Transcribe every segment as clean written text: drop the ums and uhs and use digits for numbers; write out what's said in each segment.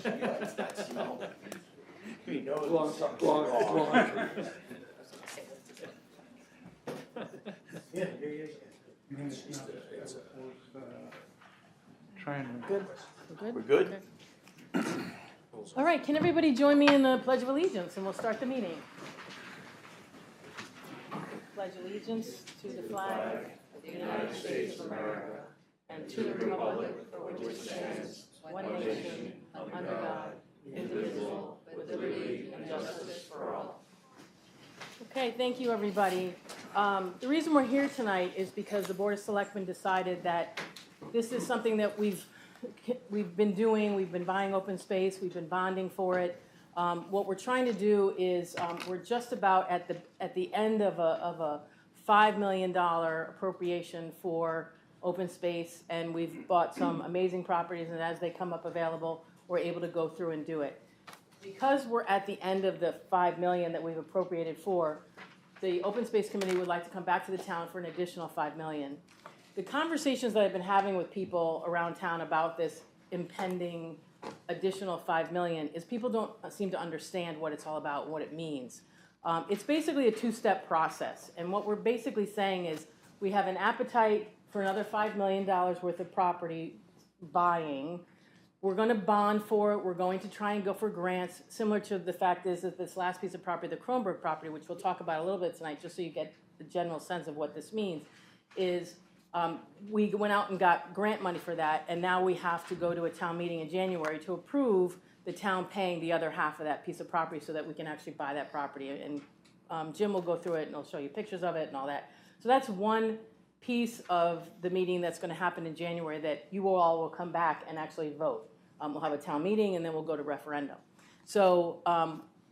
She likes that smell. You know Long, there's something long, wrong. long. Yeah, yeah, yeah. Trying to. Good. We're We're good? Okay. All right, can everybody join me in the Pledge of Allegiance, and we'll start the meeting. Pledge allegiance to the flag of the United States of America and to the republic for which it stands, one nation, under God, indivisible, with liberty and justice for all. Okay, thank you, everybody. The reason we're here tonight is because the Board of Selectmen decided that this is something that we've been doing. We've been buying open space. We've been bonding for it. What we're trying to do is we're just about at the end of a $5 million appropriation for open space, and we've bought some amazing properties, and as they come up available, we're able to go through and do it. Because we're at the end of the $5 million that we've appropriated for, the Open Space Committee would like to come back to the town for an additional $5 million. The conversations that I've been having with people around town about this impending additional $5 million is people don't seem to understand what it's all about and what it means. It's basically a two-step process, and what we're basically saying is we have an appetite for another $5 million worth of property buying. We're going to bond for it. We're going to try and go for grants, similar to the fact is that this last piece of property, the Kronberg property, which we'll talk about a little bit tonight, just so you get the general sense of what this means, is we went out and got grant money for that, and now we have to go to a town meeting in January to approve the town paying the other half of that piece of property so that we can actually buy that property. And Jim will go through it, and he'll show you pictures of it and all that. So that's one piece of the meeting that's going to happen in January that you all will come back and actually vote. We'll have a town meeting, and then we'll go to referendum. So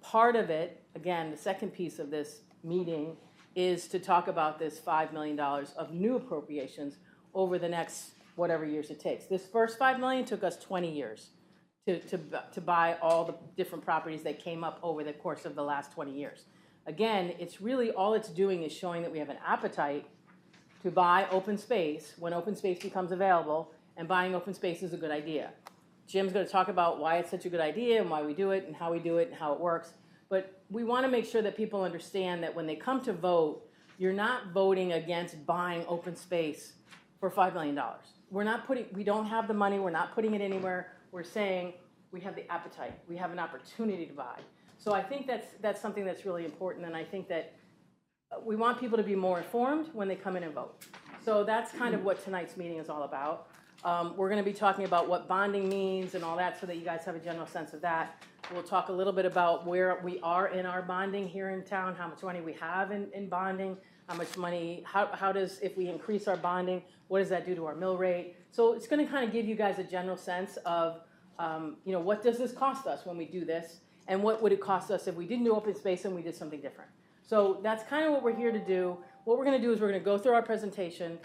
part of it, again, the second piece of this meeting is to talk about this $5 million of new appropriations over the next whatever years it takes. This first $5 million took us 20 years to buy all the different properties that came up over the course of the last 20 years. Again, it's really all it's doing is showing that we have an appetite to buy open space when open space becomes available, and buying open space is a good idea. Jim's going to talk about why it's such a good idea and why we do it and how we do it and how it works. But we want to make sure that people understand that when they come to vote, you're not voting against buying open space for $5 million. We don't have the money. We're not putting it anywhere. We're saying we have the appetite. We have an opportunity to buy. So I think that's something that's really important. And I think that we want people to be more informed when they come in and vote. So that's kind of what tonight's meeting is all about. We're going to be talking about what bonding means and all that so that you guys have a general sense of that. We'll talk a little bit about where we are in our bonding here in town, how much money we have in bonding, how much money, how does, if we increase our bonding, what does that do to our mill rate? So it's going to kind of give you guys a general sense of, what does this cost us when we do this, and what would it cost us if we didn't do open space and we did something different. So that's kind of what we're here to do. What we're going to do is we're going to go through our presentation.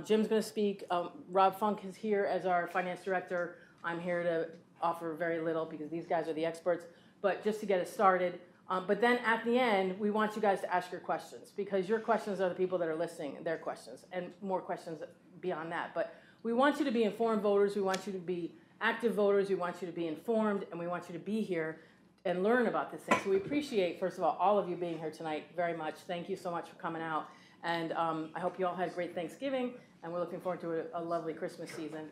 Jim's going to speak. Rob Funk is here as our finance director. I'm here to offer very little because these guys are the experts, but just to get us started. But then at the end, we want you guys to ask your questions because your questions are the people that are listening, their questions, and more questions beyond that. But we want you to be informed voters. We want you to be active voters. We want you to be informed, and we want you to be here and learn about this thing. So we appreciate, first of all of you being here tonight very much. Thank you so much for coming out. And I hope you all had a great Thanksgiving, and we're looking forward to a lovely Christmas season.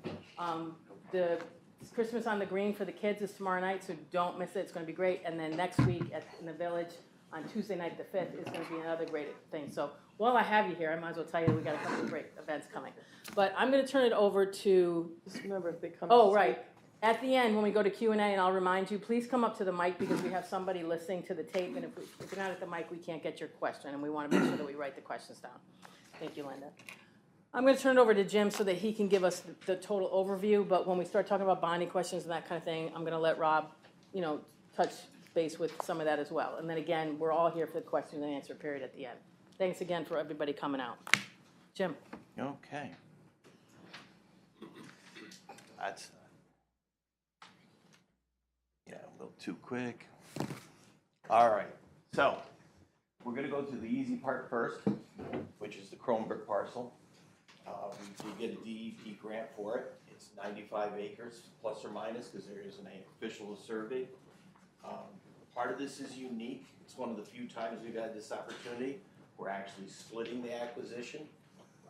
The Christmas on the Green for the kids is tomorrow night, so don't miss it. It's going to be great. And then next week in the village on Tuesday night, the 5th, is going to be another great thing. So while I have you here, I might as well tell you we got a couple of great events coming. But I'm going to turn it over to... Just remember if they come. Oh, right. At the end, when we go to Q&A, and I'll remind you, please come up to the mic because we have somebody listening to the tape, and if you're not at the mic, we can't get your question, and we want to make sure that we write the questions down. Thank you, Linda. I'm going to turn it over to Jim so that he can give us the total overview, but when we start talking about bonding questions and that kind of thing, I'm going to let Rob, touch base with some of that as well. And then again, we're all here for the question and answer period at the end. Thanks again for everybody coming out. Jim. Okay. That's a little too quick. All right, so we're going to go to the easy part first, which is the Kronberg parcel. We did get a DEP grant for it. It's 95 acres, plus or minus, because there isn't an official survey. Part of this is unique. It's one of the few times we've had this opportunity. We're actually splitting the acquisition.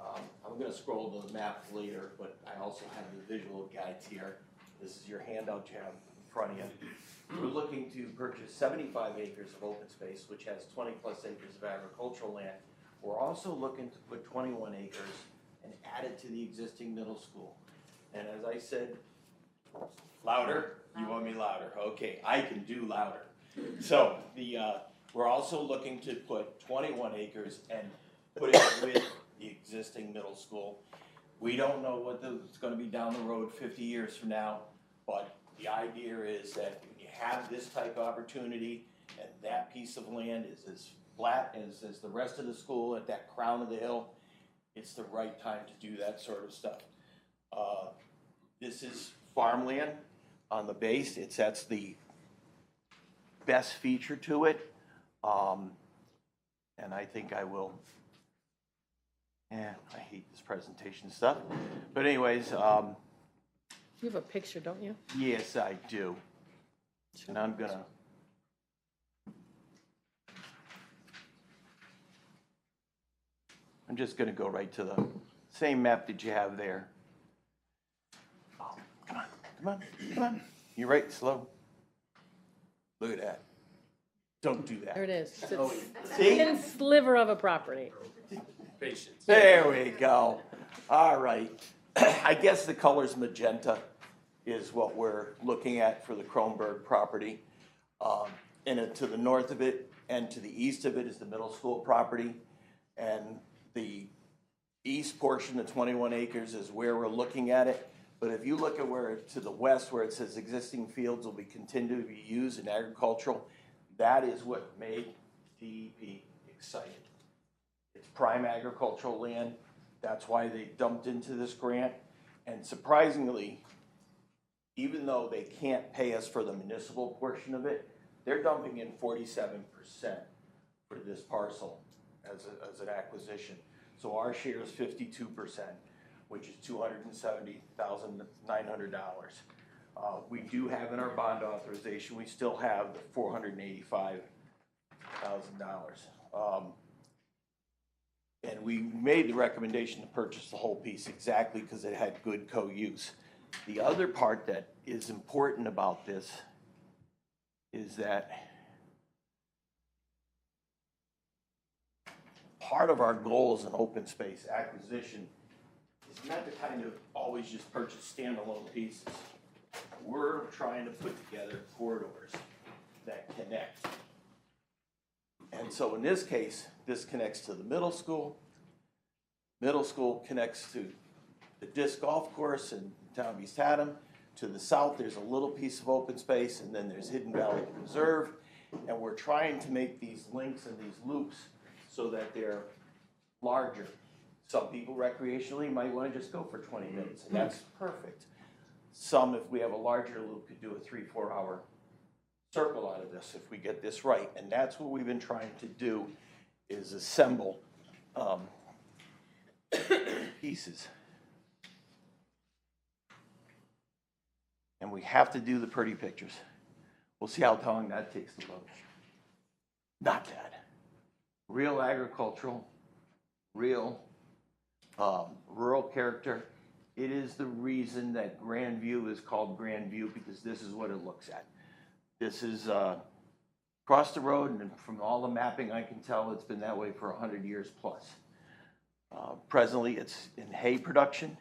I'm gonna scroll to the map later, but I also have the visual guides here. This is your handout you have in front of you. We're looking to purchase 75 acres of open space, which has 20 plus acres of agricultural land. We're also looking to put 21 acres and add it to the existing middle school. And as I said, louder? You want me louder? Okay, I can do louder. So we're also looking to put 21 acres and put it with the existing middle school. We don't know what it's gonna be down the road 50 years from now, but the idea is that when you have this type of opportunity and that piece of land is as flat as the rest of the school at that crown of the hill, it's the right time to do that sort of stuff. This is farmland on the base. That's the best feature to it. And I think I will, I hate this presentation stuff. But anyways, You have a picture, don't you? yes, I do. And I'm just gonna go right to the same map that you have there. Oh, come on, come on, come on. You're right, slow. Look at that. Don't do that. There it is. It's a See? thin sliver of a property. Patience. There we go. All right. I guess the color's magenta is what we're looking at for the Kronberg property. And to the north of it and to the east of it is the middle school property. And the east portion, the 21 acres, is where we're looking at it. But if you look at to the west, where it says existing fields will be continued to be used in agricultural, that is what made DEP excited. It's prime agricultural land. That's why they dumped into this grant. And surprisingly, even though they can't pay us for the municipal portion of it, they're dumping in 47% for this parcel as an acquisition. So our share is 52%, which is $270,900. We do have in our bond authorization, we still have the $485,000. And we made the recommendation to purchase the whole piece exactly because it had good co-use. The other part that is important about this is that part of our goal as an open space acquisition is not to kind of always just purchase standalone pieces. We're trying to put together corridors that connect. And so in this case, this connects to the middle school. Middle school connects to the disc golf course in town of East Haddam. To the south, there's a little piece of open space, and then there's Hidden Valley Preserve. And we're trying to make these links and these loops so that they're larger. Some people recreationally might want to just go for 20 minutes, and that's perfect. Some, if we have a larger loop, could do a 3-4 hour circle out of this if we get this right. And that's what we've been trying to do, is assemble pieces. And we have to do the pretty pictures. We'll see how long that takes to load. Not bad. Real agricultural, real rural character. It is the reason that Grandview is called Grandview, because this is what it looks at. This is across the road, and from all the mapping I can tell, it's been that way for 100 years plus. Presently, it's in hay production.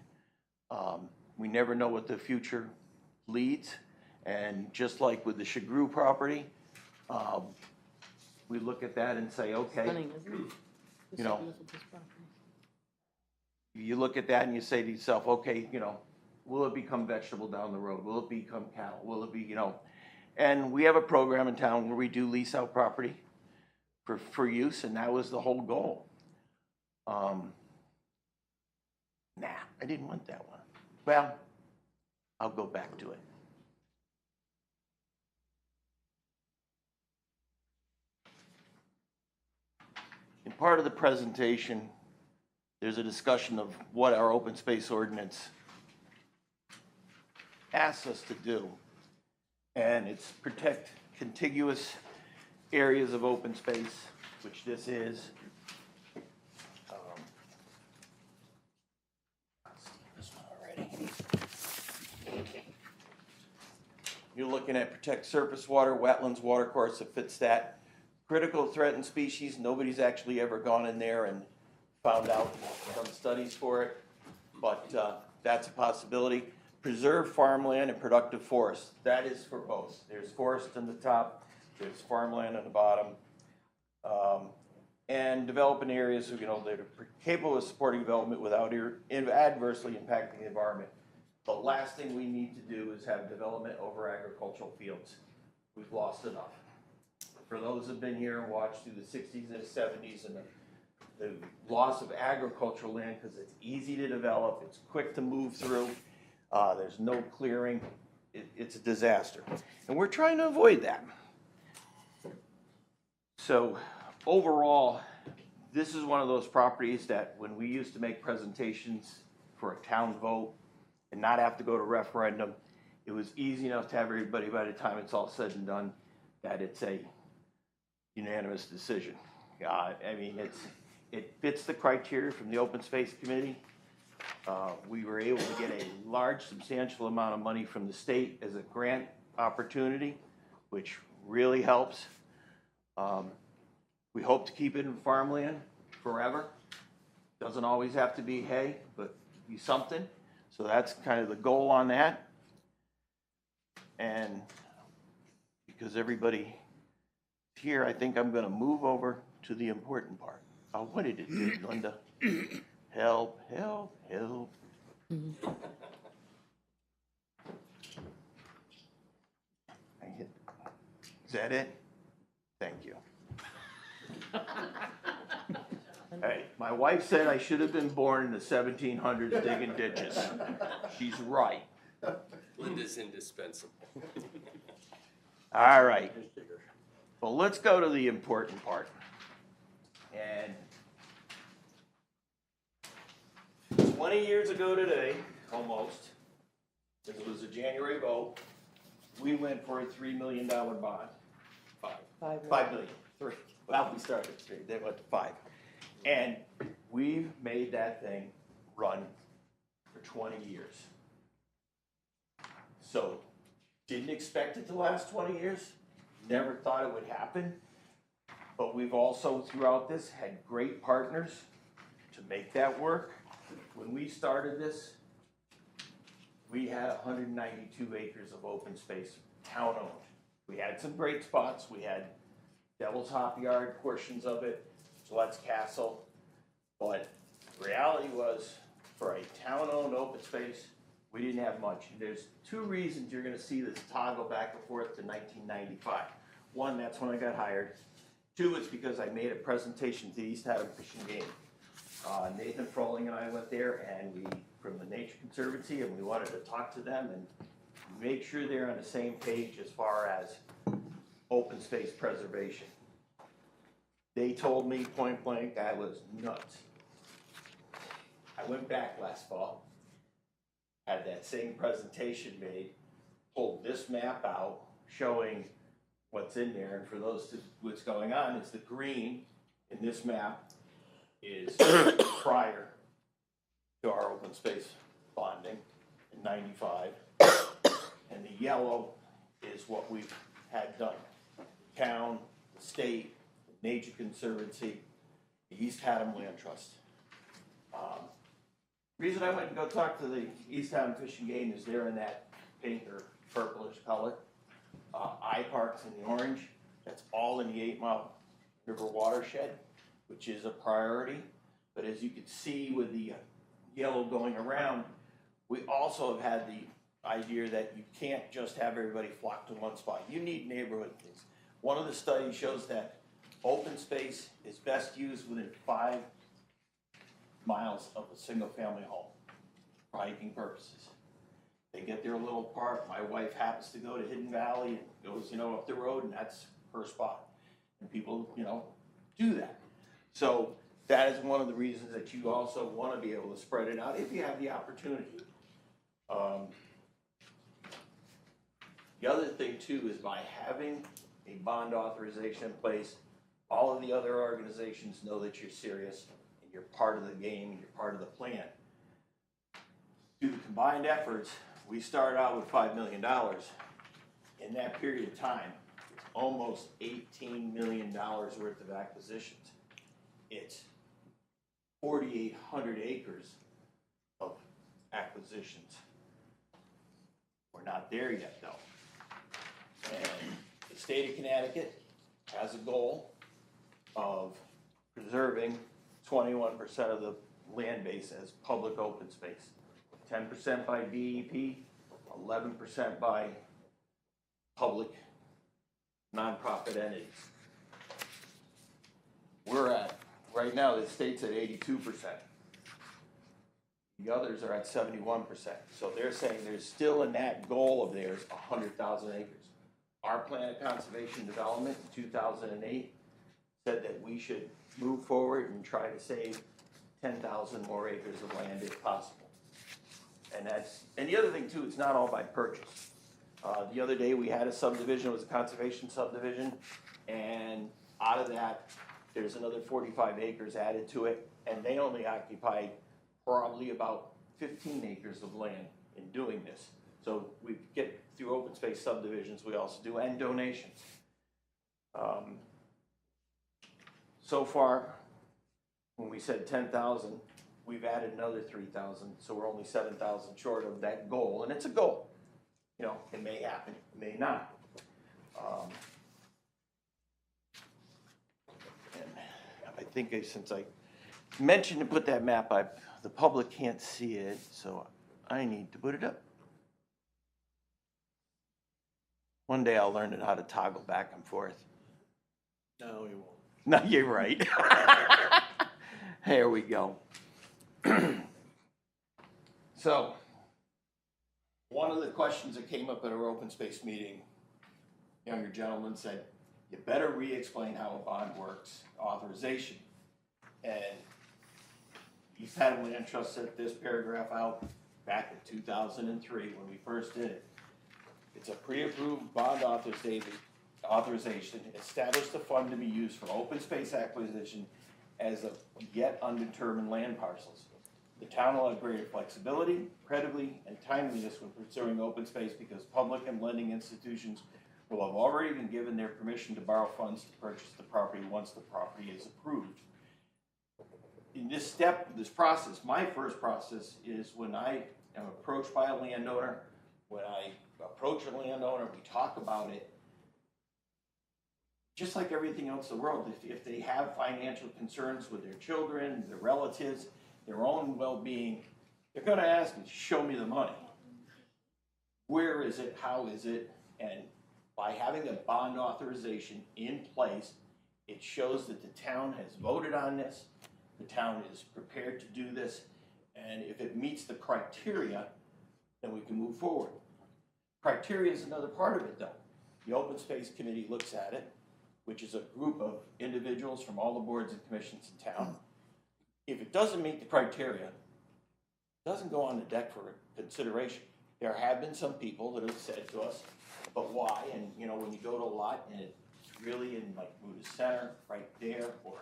We never know what the future leads, and just like with the Chagru property, we look at that and say, okay, Stunning, isn't it? you know, you look at that and you say to yourself, okay, will it become vegetable down the road? Will it become cattle? Will it be, and we have a program in town where we do lease out property for use, and that was the whole goal. Nah, I didn't want that one. Well, I'll go back to it. In part of the presentation, there's a discussion of what our open space ordinance asked us to do. And it's protect contiguous areas of open space, which this is. This one already. You're looking at protect surface water, wetlands, watercourse, it fits that. Critical threatened species, nobody's actually ever gone in there and found out, done studies for it, but that's a possibility. Preserve farmland and productive forest, that is for both. There's forest in the top, there's farmland on the bottom. And develop in areas, that are capable of supporting development without adversely impacting the environment. The last thing we need to do is have development over agricultural fields. We've lost enough. For those who've been here and watched through the 60s and the 70s and the loss of agricultural land, because it's easy to develop, it's quick to move through, there's no clearing, it's a disaster. And we're trying to avoid that. So overall, this is one of those properties that when we used to make presentations for a town vote and not have to go to referendum, it was easy enough to have everybody, by the time it's all said and done, that it's a unanimous decision. I mean, it fits the criteria from the Open Space Committee. We were able to get a large, substantial amount of money from the state as a grant opportunity, which really helps. We hope to keep it in farmland forever. Doesn't always have to be hay, but be something. So that's kind of the goal on that. And because everybody is here, I think I'm going to move over to the important part. Oh, what did it do, Linda? Help, help, help. Is that it? Thank you. Hey, my wife said I should have been born in the 1700s digging ditches. She's right. Linda's indispensable. All right. Well, let's go to the important part. And 20 years ago today, almost, this was a January vote, we went for a $3 million bond. $5 million. Three. Well, we started at 3, they went to 5. And we've made that thing run for 20 years. So, didn't expect it to last 20 years, never thought it would happen. But we've also, throughout this, had great partners to make that work. When we started this, we had 192 acres of open space, town-owned. We had some great spots. We had Devil's Hop Yard, portions of it, Gillette's Castle. But the reality was, for a town-owned open space, we didn't have much. There's 2 reasons you're going to see this toggle back and forth to 1995. 1, that's when I got hired. 2, it's because I made a presentation to the East Haddam Fish and Game. Nathan Froling and I went there, and we, from the Nature Conservancy, and we wanted to talk to them and make sure they're on the same page as far as open space preservation. They told me point blank I was nuts. I went back last fall, had that same presentation made, pulled this map out showing what's in there, and for those what's going on is the green in this map is prior to our open space bonding in 95, and the yellow is what we've had done. Town, the state, the Nature Conservancy, the East Haddam Land Trust. Reason I went and go talk to the East Haddam Fish and Game is they're in that pink or purplish color. I-Park's in the orange. That's all in the 8 Mile River watershed, which is a priority. But as you can see with the yellow going around, we also have had the idea that you can't just have everybody flock to one spot. You need neighborhood things. One of the studies shows that open space is best used within 5 miles of a single family home for hiking purposes. They get their little park. My wife happens to go to Hidden Valley and goes, up the road, and that's her spot. And people, do that. So that is one of the reasons that you also want to be able to spread it out if you have the opportunity. The other thing too is by having a bond authorization in place, all of the other organizations know that you're serious and you're part of the game, and you're part of the plan. Through the combined efforts, we started out with $5 million. In that period of time, it's almost $18 million worth of acquisitions. It's 4,800 acres of acquisitions. We're not there yet though. And the state of Connecticut has a goal of preserving 21% of the land base as public open space. 10% by DEP, 11% by public nonprofit entities. We're at, right now, the state's at 82%. The others are at 71%. So they're saying there's still in that goal of theirs 100,000 acres. Our plan of conservation development in 2008 said that we should move forward and try to save 10,000 more acres of land if possible. And the other thing too, it's not all by purchase. The other day we had a subdivision, it was a conservation subdivision, and out of that, there's another 45 acres added to it, and they only occupied probably about 15 acres of land in doing this. So we get through open space subdivisions, we also do, and donations. So far, when we said 10,000, we've added another 3,000, so we're only 7,000 short of that goal, and it's a goal. You know, it may happen, it may not. And I think since I mentioned to put that map up, the public can't see it, so I need to put it up. One day I'll learn how to toggle back and forth. No, we won't. No, you're right. Here we go. So, one of the questions that came up at our open space meeting, younger gentleman said, you better re-explain how a bond works, authorization. And East Haddam Land Trust set this paragraph out back in 2003 when we first did it. It's a pre-approved bond authorization, established a fund to be used for open space acquisition as of yet undetermined land parcels. The town will have greater flexibility, credibility, and timeliness when pursuing open space because public and lending institutions will have already been given their permission to borrow funds to purchase the property once the property is approved. In this step, this process, my first process is when I am approached by a landowner, when I approach a landowner, we talk about it. Just like everything else in the world, if they have financial concerns with their children, their relatives, their own well-being, they're gonna ask me, show me the money. Where is it, how is it? And by having a bond authorization in place, it shows that the town has voted on this, the town is prepared to do this, and if it meets the criteria, then we can move forward. Criteria is another part of it though. The Open Space Committee looks at it, which is a group of individuals from all the boards and commissions in town. If it doesn't meet the criteria, it doesn't go on the deck for consideration. There have been some people that have said to us, but why? And you know, when you go to a lot and it's really in like Buddha Center, right there, or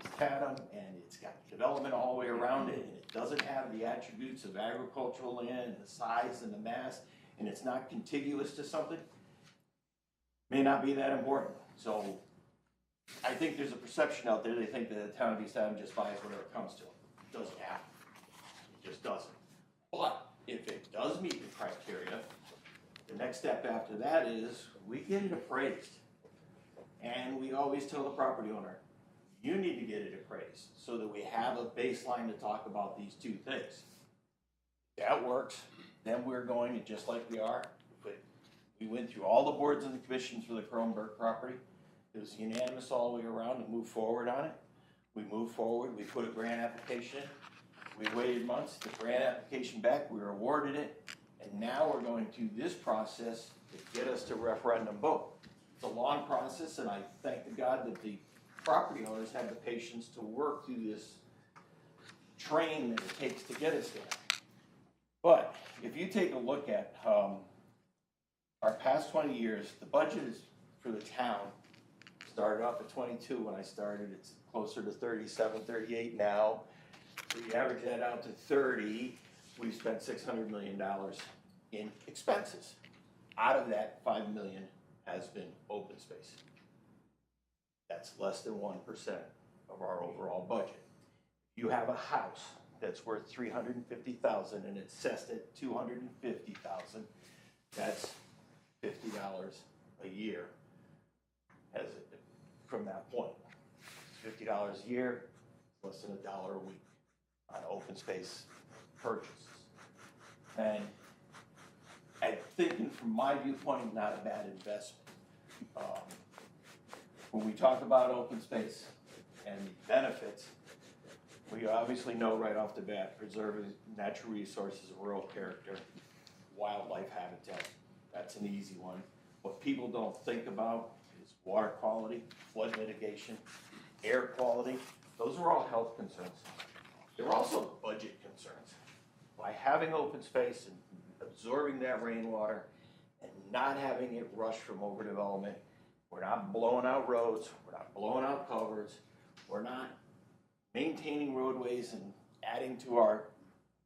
East Haddam, and it's got development all the way around it, and it doesn't have the attributes of agricultural land, and the size and the mass, and it's not contiguous to something, may not be that important. So I think there's a perception out there, they think that the town of East Haddam just buys whatever it comes to. It doesn't happen. It just doesn't. But if it does meet the criteria, the next step after that is we get it appraised. And we always tell the property owner, you need to get it appraised so that we have a baseline to talk about these two things. If that works, then we're going to, just like we are, but we went through all the boards and the commissions for the Kronberg property. It was unanimous all the way around to move forward on it. We moved forward, we put a grant application in. We waited months, the grant application back, we were awarded it, and now we're going through this process to get us to referendum vote. It's a long process, and I thank the God that the property owners have the patience to work through this train that it takes to get us there. But if you take a look at our past 20 years, the budget is for the town, started off at 22 when I started, it's closer to 37, 38 now. So you average that out to 30, we've spent $600 million in expenses. Out of that, 5 million has been open space. That's less than 1% of our overall budget. You have a house that's worth $350,000 and it's assessed at $250,000, that's $50 a year as it, from that point. $50 a year, less than $1 a week on open space purchases. And I'm thinking from my viewpoint, not a bad investment. When we talk about open space and the benefits, we obviously know right off the bat, preserving natural resources of rural character, wildlife habitat, that's an easy one. What people don't think about is water quality, flood mitigation, air quality. Those are all health concerns. They're also budget concerns. By having open space and absorbing that rainwater and not having it rush from overdevelopment, we're not blowing out roads, we're not blowing out culverts, we're not maintaining roadways and adding to our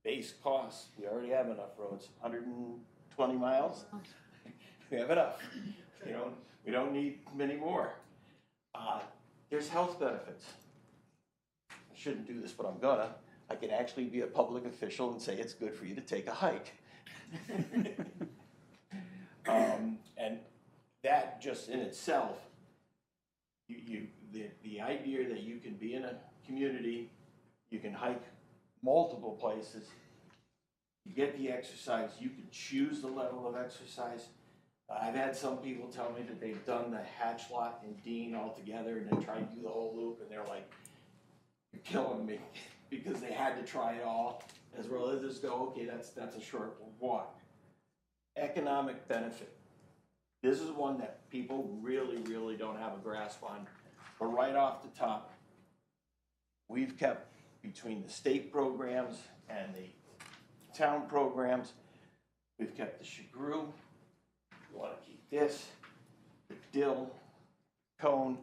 base costs. We already have enough roads, 120 miles. We have enough. We don't need many more. There's health benefits. I shouldn't do this, but I'm gonna. I can actually be a public official and say it's good for you to take a hike. And that just in itself, the idea that you can be in a community, you can hike multiple places, you get the exercise, you can choose the level of exercise. I've had some people tell me that they've done the Hatch Lot and Dean all together and then tried to do the whole loop and they're like, you're killing me, because they had to try it all. As well as just go, okay, that's a short walk. Economic benefit. This is one that people really, really don't have a grasp on. But right off the top, we've kept between the state programs and the town programs, we've kept the Chagru, we want to keep this, the Dill, Cone.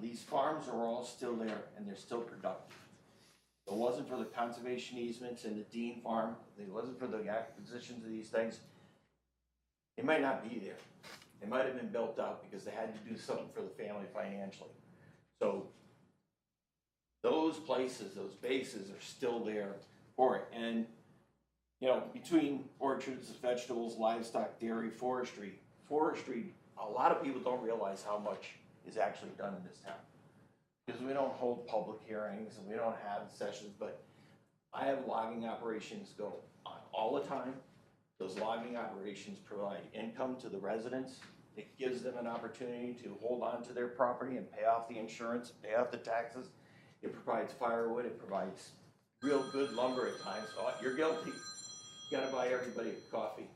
These farms are all still there and they're still productive. If it wasn't for the conservation easements and the Dean farm, if it wasn't for the acquisitions of these things, it might not be there. It might have been built out because they had to do something for the family financially. So those places, those bases are still there for it. And between orchards, vegetables, livestock, dairy, forestry, a lot of people don't realize how much is actually done in this town. Because we don't hold public hearings and we don't have sessions, but I have logging operations go on all the time. Those logging operations provide income to the residents. It gives them an opportunity to hold on to their property and pay off the insurance, pay off the taxes. It provides firewood, it provides real good lumber at times. Oh, you're guilty. You gotta buy everybody a coffee.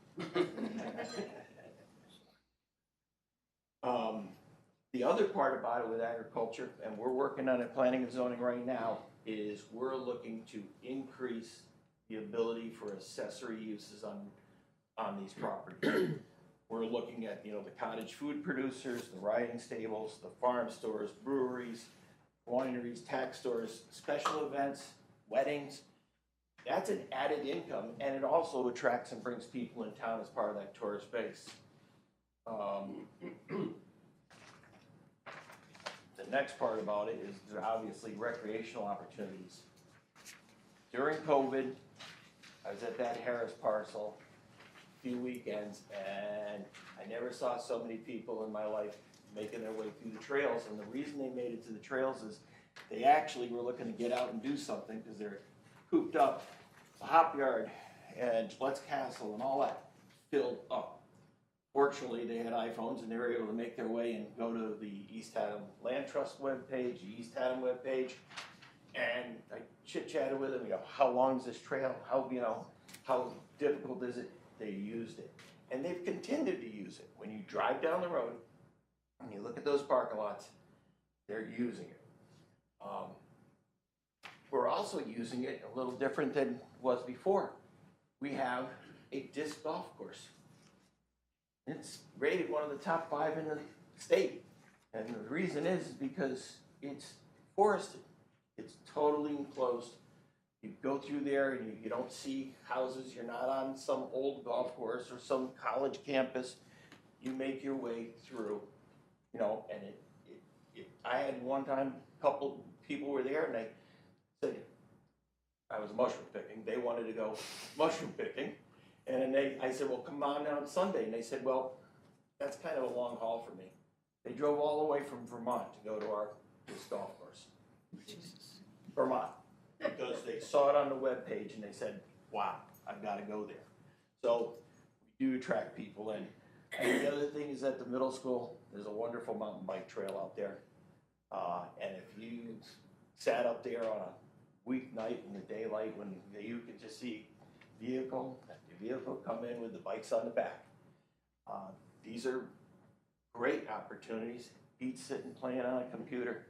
The other part about it with agriculture, and we're working on it, planning and zoning right now, is we're looking to increase the ability for accessory uses on these properties. We're looking at, the cottage food producers, the riding stables, the farm stores, breweries, wineries, tax stores, special events, weddings. That's an added income, and it also attracts and brings people in town as part of that tourist base. The next part about it is obviously recreational opportunities. During COVID, I was at that Harris parcel a few weekends, and I never saw so many people in my life making their way through the trails. And the reason they made it to the trails is they actually were looking to get out and do something because they're cooped up. The Hop Yard and Gillette's Castle and all that filled up. Fortunately, they had iPhones and they were able to make their way and go to the East Haddam Land Trust webpage, the East Haddam webpage, and I chit-chatted with them, how long is this trail? How difficult is it? They used it. And they've continued to use it. When you drive down the road and you look at those parking lots, they're using it. We're also using it a little different than it was before. We have a disc golf course. It's rated one of the top 5 in the state. And the reason is because it's forested. It's totally enclosed. You go through there and you don't see houses. You're not on some old golf course or some college campus. You make your way through, you know, and I had one time, a couple people were there and they said, I was mushroom picking. They wanted to go mushroom picking. And I said, well, come on down Sunday. And they said, well, that's kind of a long haul for me. They drove all the way from Vermont to go to this golf course. Vermont. Because they saw it on the webpage and they said, wow, I've got to go there. So we do attract people in. And the other thing is at the middle school, there's a wonderful mountain bike trail out there. And if you sat up there on a weeknight in the daylight when you could just see vehicle after vehicle come in with the bikes on the back. These are great opportunities. Beats sitting playing on a computer,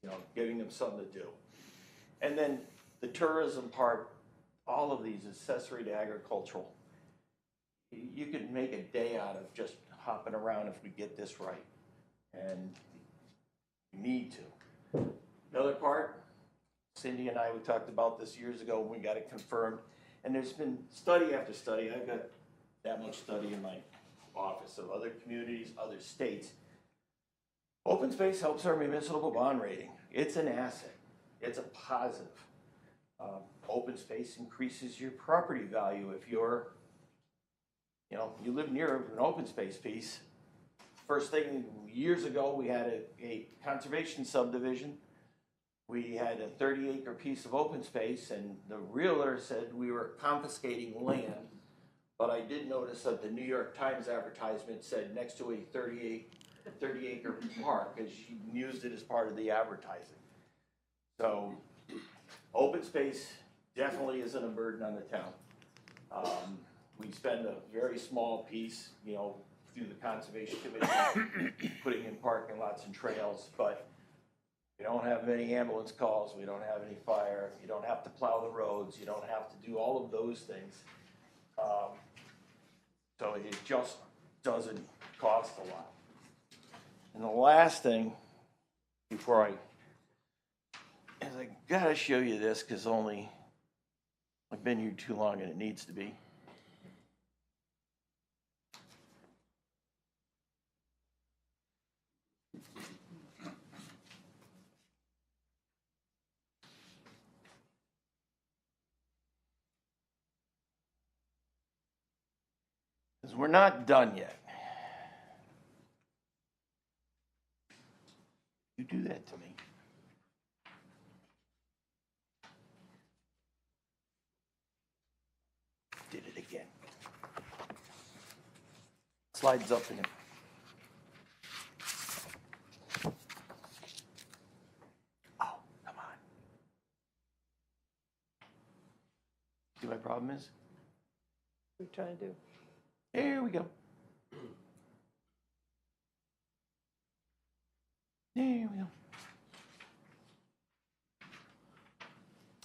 you know, giving them something to do. And then the tourism part, all of these accessory to agricultural. You could make a day out of just hopping around if we get this right. And you need to. Another part, Cindy and we talked about this years ago when we got it confirmed. And there's been study after study. I've got that much study in my office of other communities, other states. Open space helps our municipal bond rating. It's an asset. It's a positive. Open space increases your property value if you're, you know, you live near an open space piece. First thing, years ago, we had a conservation subdivision. We had a 30-acre piece of open space, and the realtor said we were confiscating land. But I did notice that the New York Times advertisement said next to a 30-acre park, because she used it as part of the advertising. So, open space definitely isn't a burden on the town. We spend a very small piece, you know, through the Conservation Commission, putting in parking lots and trails, but we don't have many ambulance calls, we don't have any fire, you don't have to plow the roads, you don't have to do all of those things. So it just doesn't cost a lot. And the last thing, before is I gotta show you this because I've been here too long and it needs to be. Because we're not done yet. You do that to me. Did it again. Slides up in it. Oh, come on. See what my problem is? What are you trying to do? There we go. There we go.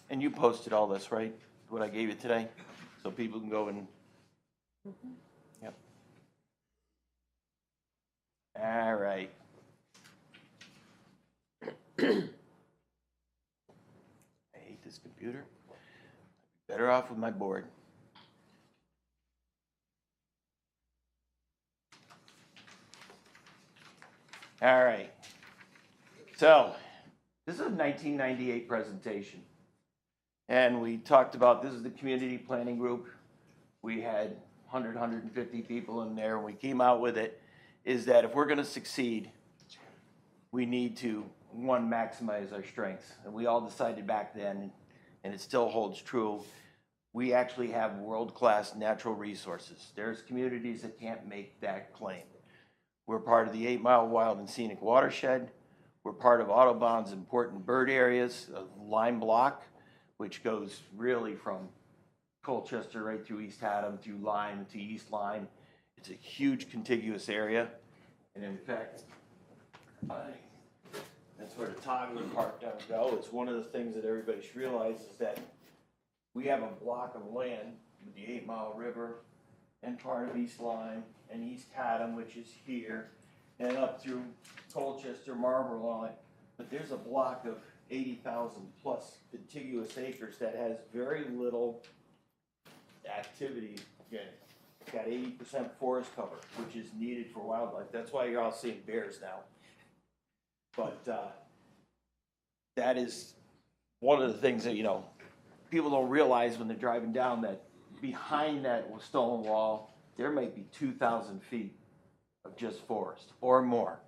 And you posted all this, right? What I gave you today? So people can go and... Yep. All right. I hate this computer. Better off with my board. All right. So, this is a 1998 presentation. And we talked about, this is the community planning group. We had 100, 150 people in there, and we came out with it, is that if we're gonna succeed, we need to, one, maximize our strengths. And we all decided back then, and it still holds true, we actually have world-class natural resources. There's communities that can't make that claim. We're part of the 8 Mile Wild and Scenic Watershed. We're part of Audubon's important bird areas, Lime Block, which goes really from Colchester right through East Haddam, through Lyme to East Lyme. It's a huge contiguous area. And in fact, that's where the toddler park does go. It's one of the things that everybody should realize is that we have a block of land with the 8 Mile River and part of East Lyme and East Haddam, which is here, and up through Colchester, Marlboro, all that. But there's a block of 80,000 plus contiguous acres that has very little activity in it. It's got 80% forest cover, which is needed for wildlife. That's why you're all seeing bears now. But that is one of the things that, you know, people don't realize when they're driving down, that behind that stone wall, there might be 2,000 feet of just forest or more.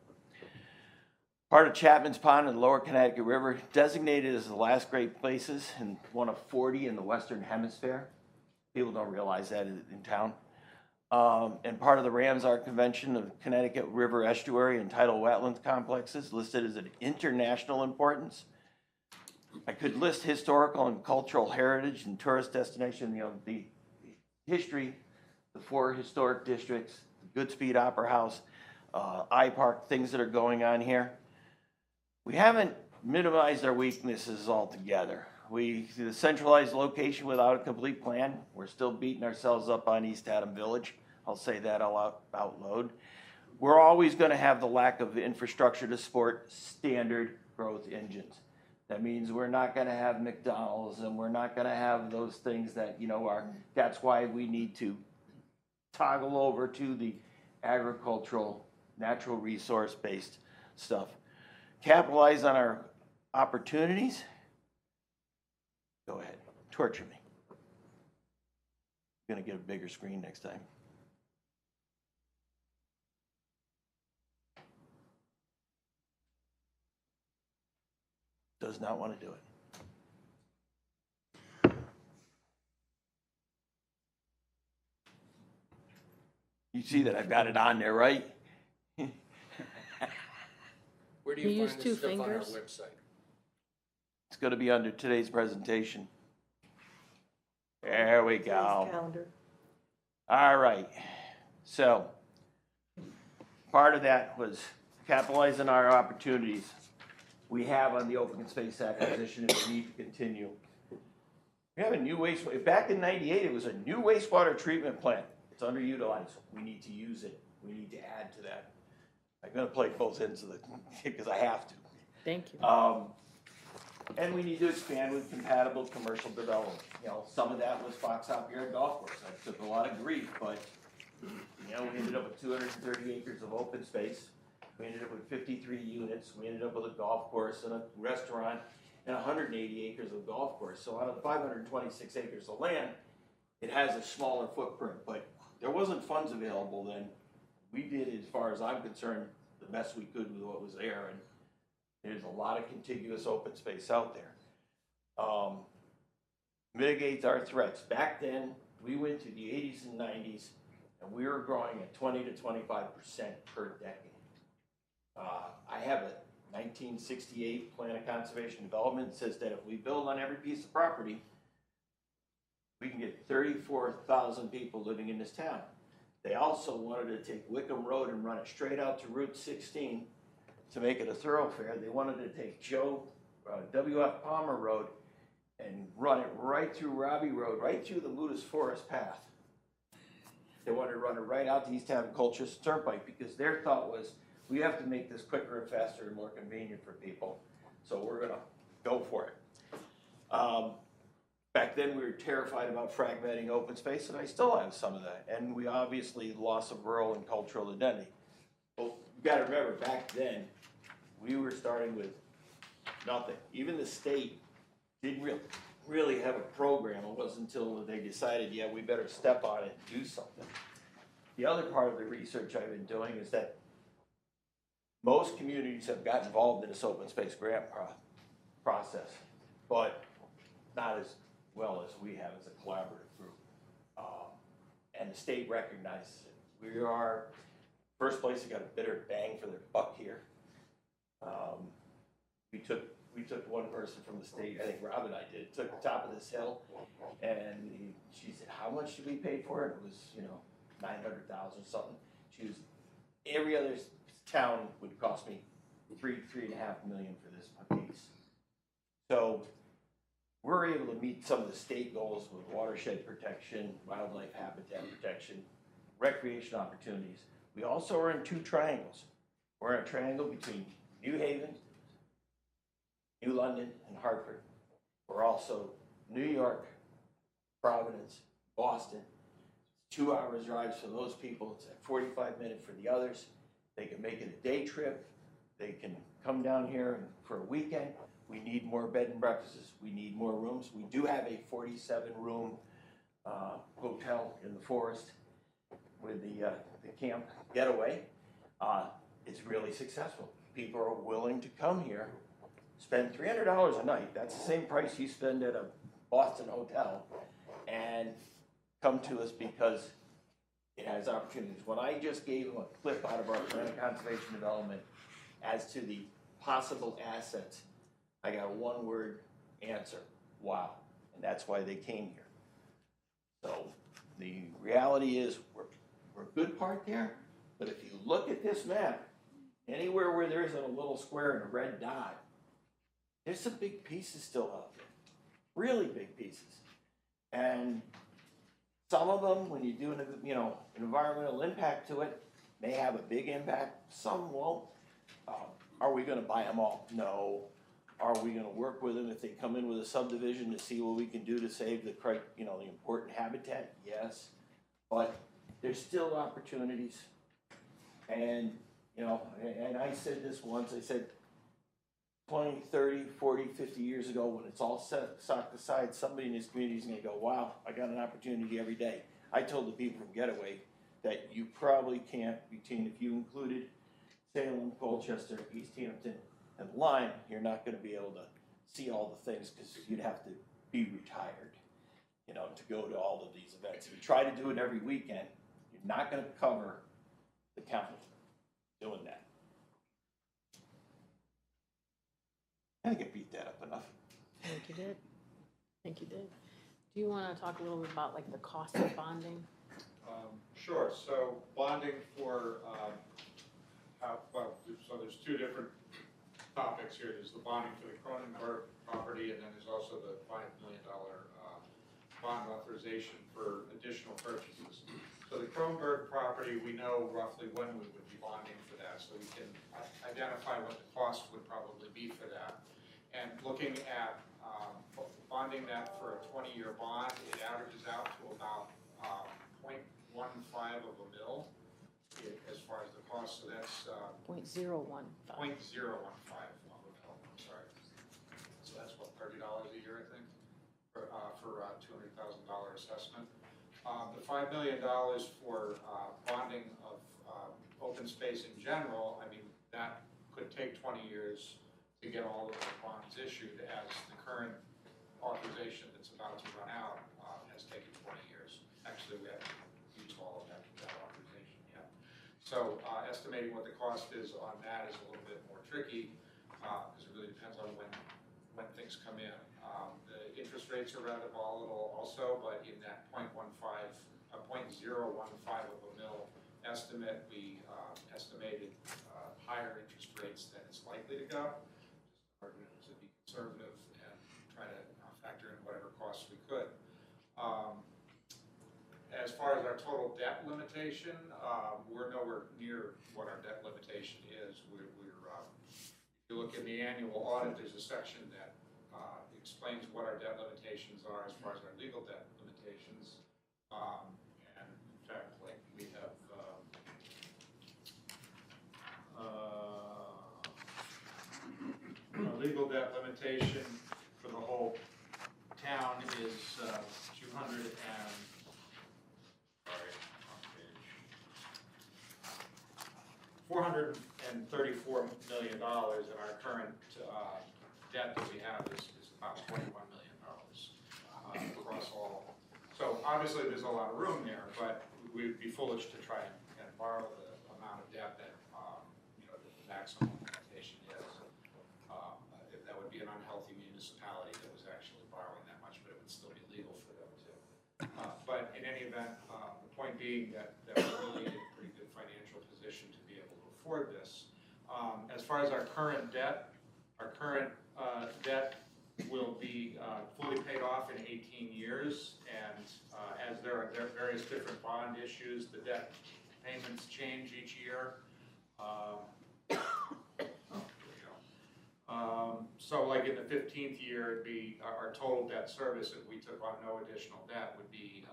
Part of Chapman's Pond and the Lower Connecticut River, designated as the last great places and one of 40 in the Western Hemisphere. People don't realize that in town. And part of the Ramsar Convention of Connecticut River Estuary and Tidal Wetlands Complexes, listed as an international importance. I could list historical and cultural heritage and tourist destination, you know, the history, the 4 historic districts, the Goodspeed Opera House, I-Park, things that are going on here. We haven't minimized our weaknesses altogether. The centralized location without a complete plan, we're still beating ourselves up on East Haddam Village. I'll say that out loud. We're always going to have the lack of infrastructure to support standard growth engines. That means we're not going to have McDonald's, and we're not going to have those things that, you know, that's why we need to toggle over to the agricultural, natural resource-based stuff. Capitalize on our opportunities. Go ahead, torture me. I'm gonna get a bigger screen next time. Does not want to do it. You see that I've got it on there, right? Where do You you use find two this stuff on our fingers? website? It's gonna be under today's presentation. There we go. Calendar. All right, so part of that was capitalizing our opportunities we have on the open space acquisition, and we need to continue. We have a new back in '98, it was a new wastewater treatment plant. It's underutilized. We need to use it. We need to add to that. I'm gonna play both ends of the, because I have to. Thank you. And we need to expand with compatible commercial development. You know, some of that was Fox Hop Yard Golf Course. I took a lot of grief, but, you know, we ended up with 230 acres of open space. We ended up with 53 units. We ended up with a golf course and a restaurant and 180 acres of golf course. So out of 526 acres of land, it has a smaller footprint, but there wasn't funds available then. We did, as far as I'm concerned, the best we could with what was there, and there's a lot of contiguous open space out there. Mitigates our threats. Back then, we went to the 80s and 90s, and we were growing at 20 to 25% per decade. I have a 1968 Plan of Conservation Development that says that if we build on every piece of property, we can get 34,000 people living in this town. They also wanted to take Wickham Road and run it straight out to Route 16 to make it a thoroughfare. They wanted to take W.F. Palmer Road and run it right through Robbie Road, right through the Ludus Forest Path. They wanted to run it right out to East Haddam Colchester Turnpike, because their thought was, we have to make this quicker and faster and more convenient for people, so we're gonna go for it. Back then, we were terrified about fragmenting open space, and I still have some of that. And we obviously loss of rural and cultural identity. Well, you gotta remember, back then, we were starting with nothing. Even the state didn't really have a program. It wasn't until they decided, yeah, we better step on it and do something. The other part of the research I've been doing is that most communities have gotten involved in this open space grant process, but not as well as we have as a collaborative group. And the state recognizes it. We are first place that got a better bang for their buck here. We took one person from the state, I think Rob and I did, took the top of this hill, and she said, how much did we pay for it? It was, you know, 900,000 something. She was, every other town would cost me $3.5 million for this piece. So we're able to meet some of the state goals with watershed protection, wildlife habitat protection, recreation opportunities. We also are in two triangles. We're in a triangle between New Haven, New London, and Hartford. We're also New York, Providence, Boston. 2 hours drives for those people. It's at 45 minutes for the others. They can make it a day trip. They can come down here for a weekend. We need more bed and breakfasts. We need more rooms. We do have a 47-room hotel in the forest with the camp getaway. It's really successful. People are willing to come here, spend $300 a night. That's the same price you spend at a Boston hotel, and come to us because it has opportunities. When I just gave them a clip out of our plan of conservation development as to the possible assets, I got a one-word answer: wow. And that's why they came here. So the reality is we're a good part there, but if you look at this map, anywhere where there isn't a little square and a red dot, there's some big pieces still out there, really big pieces. And some of them, when you do an environmental impact to it, may have a big impact. Some won't. Are we going to buy them all? No. Are we going to work with them if they come in with a subdivision to see what we can do to save the important habitat? Yes. But there's still opportunities. And, and I said this once, I said 20, 30, 40, 50 years ago, when it's all socked aside, somebody in this community is going to go, wow, I got an opportunity every day. I told the people from Getaway that you probably can't, if you included Salem, Colchester, East Hampton, and Lyme, you're not going to be able to see all the things because you'd have to be retired, to go to all of these events. If you try to do it every weekend, you're not going to cover the county doing that. I think I beat that up enough. I think you did. Do you want to talk a little bit about like the cost of bonding? Sure. So bonding for, so there's two different topics here. There's the bonding for the Cronenberg property, and then there's also the $5 million bond authorization for additional purchases. So the Cronenberg property, we know roughly when we would be bonding for that, so we can identify what the cost would probably be for that. And looking at bonding that for a 20-year bond, it averages out to about 0.15 of a mil as far as the cost. So that's 0.015. 0.015 of a mil. I'm sorry. So that's what, $30 a year, I think, for $200,000 assessment. The $5 million for bonding of open space in general, I mean, that could take 20 years to get all of the bonds issued, as the current authorization that's about to run out has taken 20 years. Actually, we haven't used all of that authorization yet. So estimating what the cost is on that is a little bit more tricky because it really depends on when things come in. The interest rates are rather volatile also, but in that 0.015 of a mil estimate, we estimated higher interest rates than it's likely to go. To be conservative and try to factor in whatever costs we could. As far as our total debt limitation, we're nowhere near what our debt limitation is. If you look in the annual audit, there's a section that explains what our debt limitations are as far as our legal debt limitations. And in fact, like we have legal debt limitation for the whole town is $434 million, and our current debt that we have is about $21 million across all. So obviously there's a lot of room there, but we'd be foolish to try and borrow the amount of debt that the maximum limitation is. That would be an unhealthy municipality that was actually borrowing that much, but it would still be legal for them to. But in any event, the point being that we're really in a pretty good financial position to be able to afford this. As far as our current debt will be fully paid off in 18 years, and as there are various different bond issues, the debt payments change each year. Here we go. So like in the 15th year, it'd be our total debt service, if we took on no additional debt, would be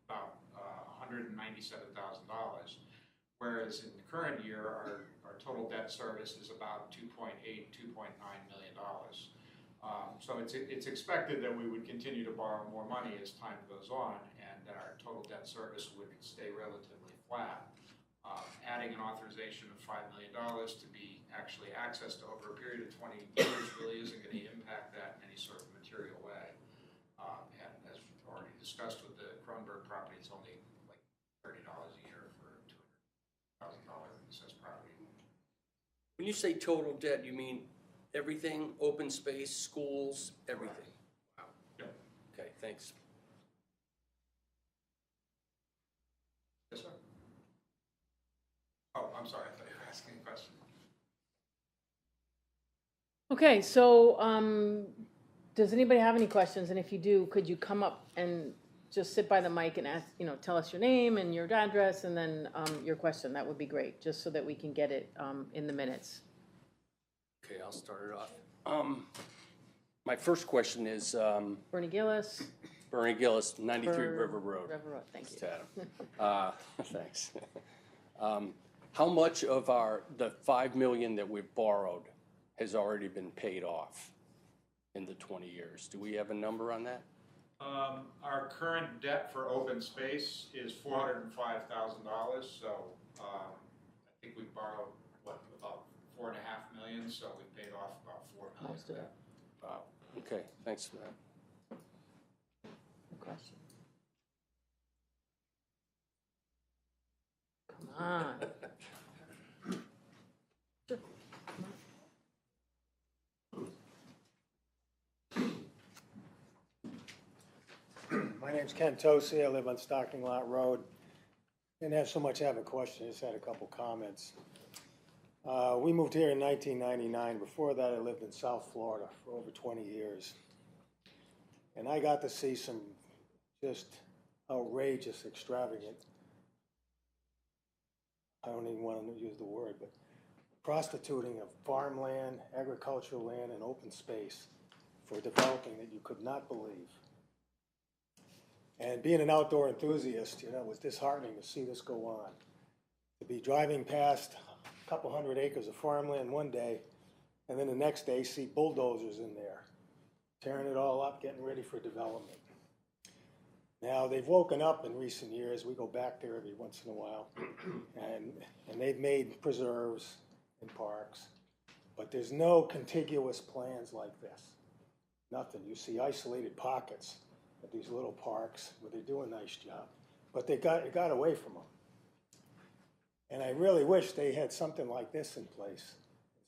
about $197,000. Whereas in the current year, our total debt service is about $2.9 million. So it's expected that we would continue to borrow more money as time goes on, and that our total debt service would stay relatively flat. Adding an authorization of $5 million to be actually accessed over a period of 20 years really isn't going to impact that in any sort of material way. And as we've already discussed with the Kronberg property, it's only like $30 a year for a $200,000 assessed property. When you say total debt, you mean everything, open space, schools, everything? Wow. Yep. Okay, thanks. Yes, sir. Oh, I'm sorry, I thought you were asking a question. Okay, so does anybody have any questions? And if you do, could you come up and just sit by the mic and ask, tell us your name and your address and then your question? That would be great, just so that we can get it in the minutes. Okay, I'll start it off. My first question is Bernie Gillis. Bernie Gillis, 93 River Road. River Road, thank you. Adam. Thanks. How much of the $5 million that we've borrowed has already been paid off in the 20 years? Do we have a number on that? Our current debt for open space is $405,000, so I think we borrowed, about $4.5 million, so we paid off about $4 million. Most of it. Wow. Okay, thanks for that. No question. Come on. Sure. My name's Ken Tosi. I live on Stocking Lot Road. Didn't have so much have a question, just had a couple comments. We moved here in 1999. Before that, I lived in South Florida for over 20 years. And I got to see some just outrageous, extravagant, I don't even want to use the word, but prostituting of farmland, agricultural land, and open space for developing that you could not believe. And being an outdoor enthusiast, it was disheartening to see this go on. To be driving past a couple hundred acres of farmland one day, and then the next day see bulldozers in there, tearing it all up, getting ready for development. Now, they've woken up in recent years. We go back there every once in a while, and they've made preserves and parks, but there's no contiguous plans like this. Nothing. You see isolated pockets of these little parks where they do a nice job, but it got away from them. And I really wish they had something like this in place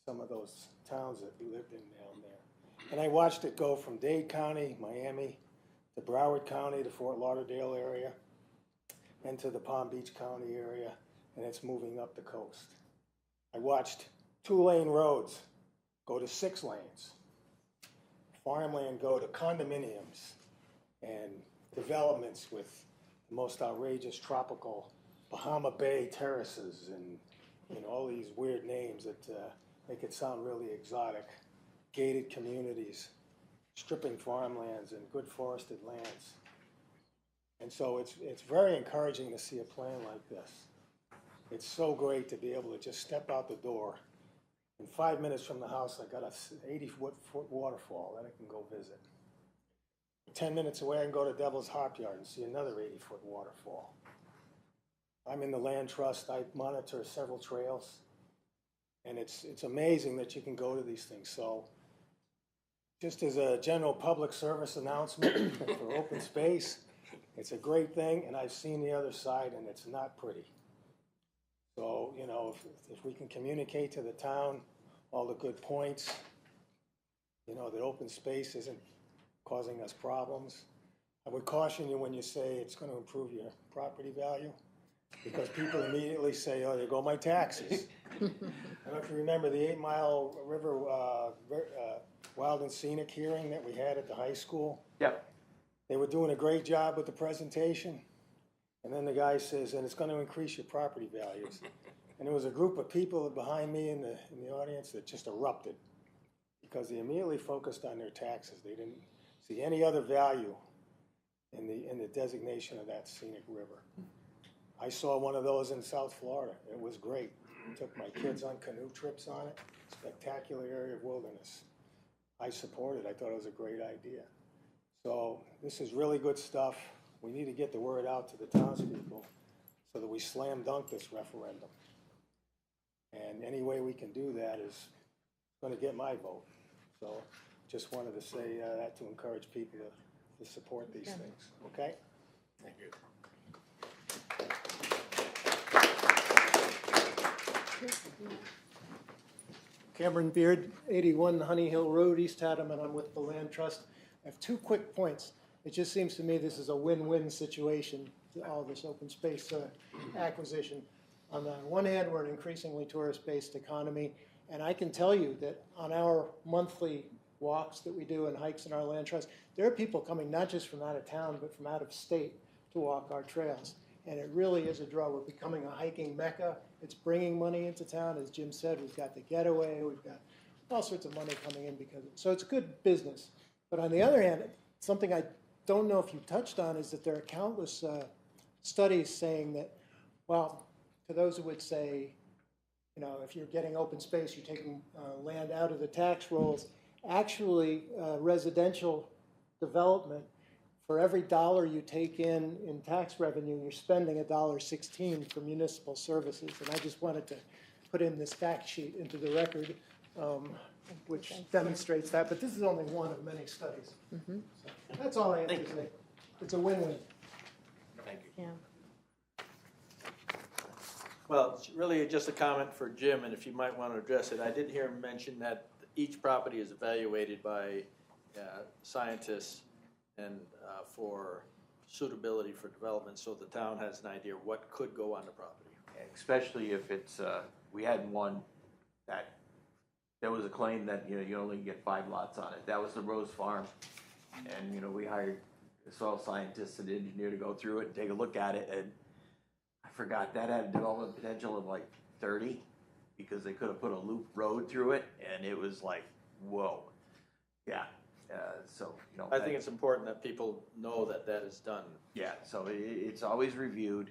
in some of those towns that we lived in down there. And I watched it go from Dade County, Miami, to Broward County, the Fort Lauderdale area, and to the Palm Beach County area, and it's moving up the coast. I watched 2-lane roads go to 6 lanes, farmland go to condominiums, and developments with the most outrageous tropical Bahama Bay terraces and all these weird names that make it sound really exotic, gated communities, stripping farmlands and good forested lands. And so it's very encouraging to see a plan like this. It's so great to be able to just step out the door. In 5 minutes from the house, I got a 80-foot waterfall that I can go visit. 10 minutes away, I can go to Devil's Harp Yard and see another 80-foot waterfall. I'm in the land trust. I monitor several trails. And it's amazing that you can go to these things. So just as a general public service announcement for open space, it's a great thing, and I've seen the other side, and it's not pretty. So, if we can communicate to the town all the good points, that open space isn't causing us problems. I would caution you when you say it's going to improve your property value, because people immediately say, oh, there go my taxes. I don't know if you remember the 8 Mile River Wild and Scenic hearing that we had at the high school. Yep. They were doing a great job with the presentation. And then the guy says, and it's gonna increase your property values. And there was a group of people behind me in the audience that just erupted because they immediately focused on their taxes. They didn't see any other value in the designation of that scenic river. I saw one of those in South Florida. It was great. Took my kids on canoe trips on it. Spectacular area of wilderness. I support it. I thought it was a great idea. So this is really good stuff. We need to get the word out to the townspeople so that we slam dunk this referendum. And any way we can do that is going to get my vote. So just wanted to say that to encourage people to support these things. Okay? Thank you. Cameron Beard, 81 Honey Hill Road, East Haddam, and I'm with the Land Trust. I have 2 quick points. It just seems to me this is a win-win situation, all this open space acquisition. On the one hand, we're an increasingly tourist-based economy, and I can tell you that on our monthly walks that we do and hikes in our Land Trust, there are people coming not just from out of town, but from out of state to walk our trails. And it really is a draw. We're becoming a hiking mecca. It's bringing money into town. As Jim said, we've got the getaway. We've got all sorts of money coming in because of it. So it's good business. But on the other hand, something I don't know if you touched on is that there are countless studies saying that, well, to those who would say, you know, if you're getting open space, you're taking land out of the tax rolls. Actually, residential development, for every dollar you take in tax revenue, you're spending $1.16 for municipal services. And I just wanted to put in this fact sheet into the record, which demonstrates that. But this is only one of many studies. So that's all I have to say. It's a win-win. Thank you. Yeah. Well, it's really just a comment for Jim, and if you might want to address it. I did hear him mention that each property is evaluated by scientists and for suitability for development, so the town has an idea what could go on the property. Especially if it's, we had one that, there was a claim that, you know, you only get 5 lots on it. That was the Rose Farm. And, you know, we hired a soil scientist and engineer to go through it and take a look at it, and I forgot that had a development potential of like 30, because they could have put a loop road through it, and it was like, whoa. Yeah, so, you know. I think it's important that people know that that is done. Yeah, so it's always reviewed,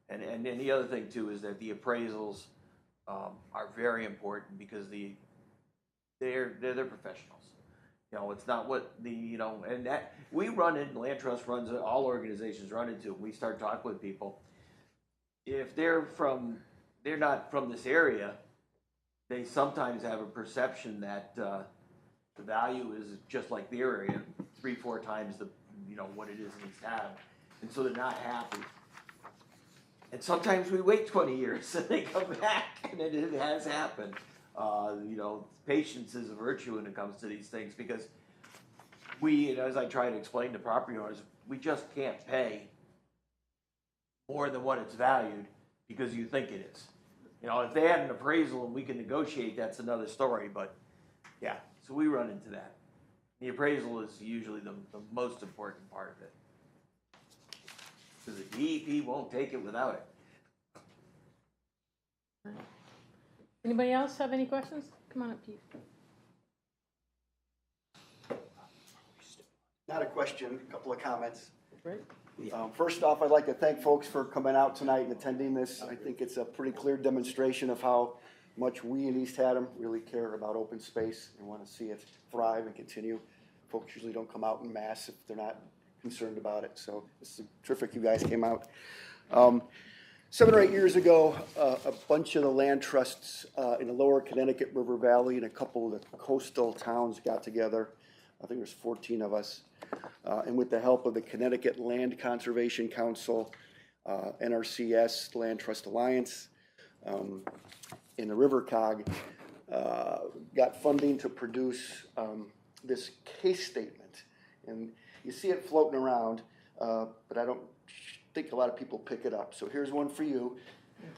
and the other thing too is that the appraisals are very important because they're professionals. You know, it's not what and that we run in, Land Trust runs, all organizations run into. We start talking with people. If they're not from this area, they sometimes have a perception that the value is just like the area, 3-4 times what it is in East Haddam, and so they're not happy. And sometimes we wait 20 years and they come back, and it has happened. Patience is a virtue when it comes to these things, because as I try to explain to property owners, we just can't pay more than what it's valued because you think it is. You know, if they had an appraisal and we can negotiate, that's another story, but yeah, so we run into that. The appraisal is usually the most important part of it, because the DEP won't take it without it. Anybody else have any questions? Come on up, Pete. Not a question, a couple of comments. Right. First off, I'd like to thank folks for coming out tonight and attending this. I think it's a pretty clear demonstration of how much we in East Haddam really care about open space and want to see it thrive and continue. Folks usually don't come out in mass if they're not concerned about it, so this is terrific you guys came out. 7 or 8 years ago, a bunch of the land trusts in the lower Connecticut River Valley and a couple of the coastal towns got together. I think there's 14 of us. And with the help of the Connecticut Land Conservation Council, NRCS, Land Trust Alliance, and the RiverCog, got funding to produce this case statement. And you see it floating around, but I don't think a lot of people pick it up. So here's one for you.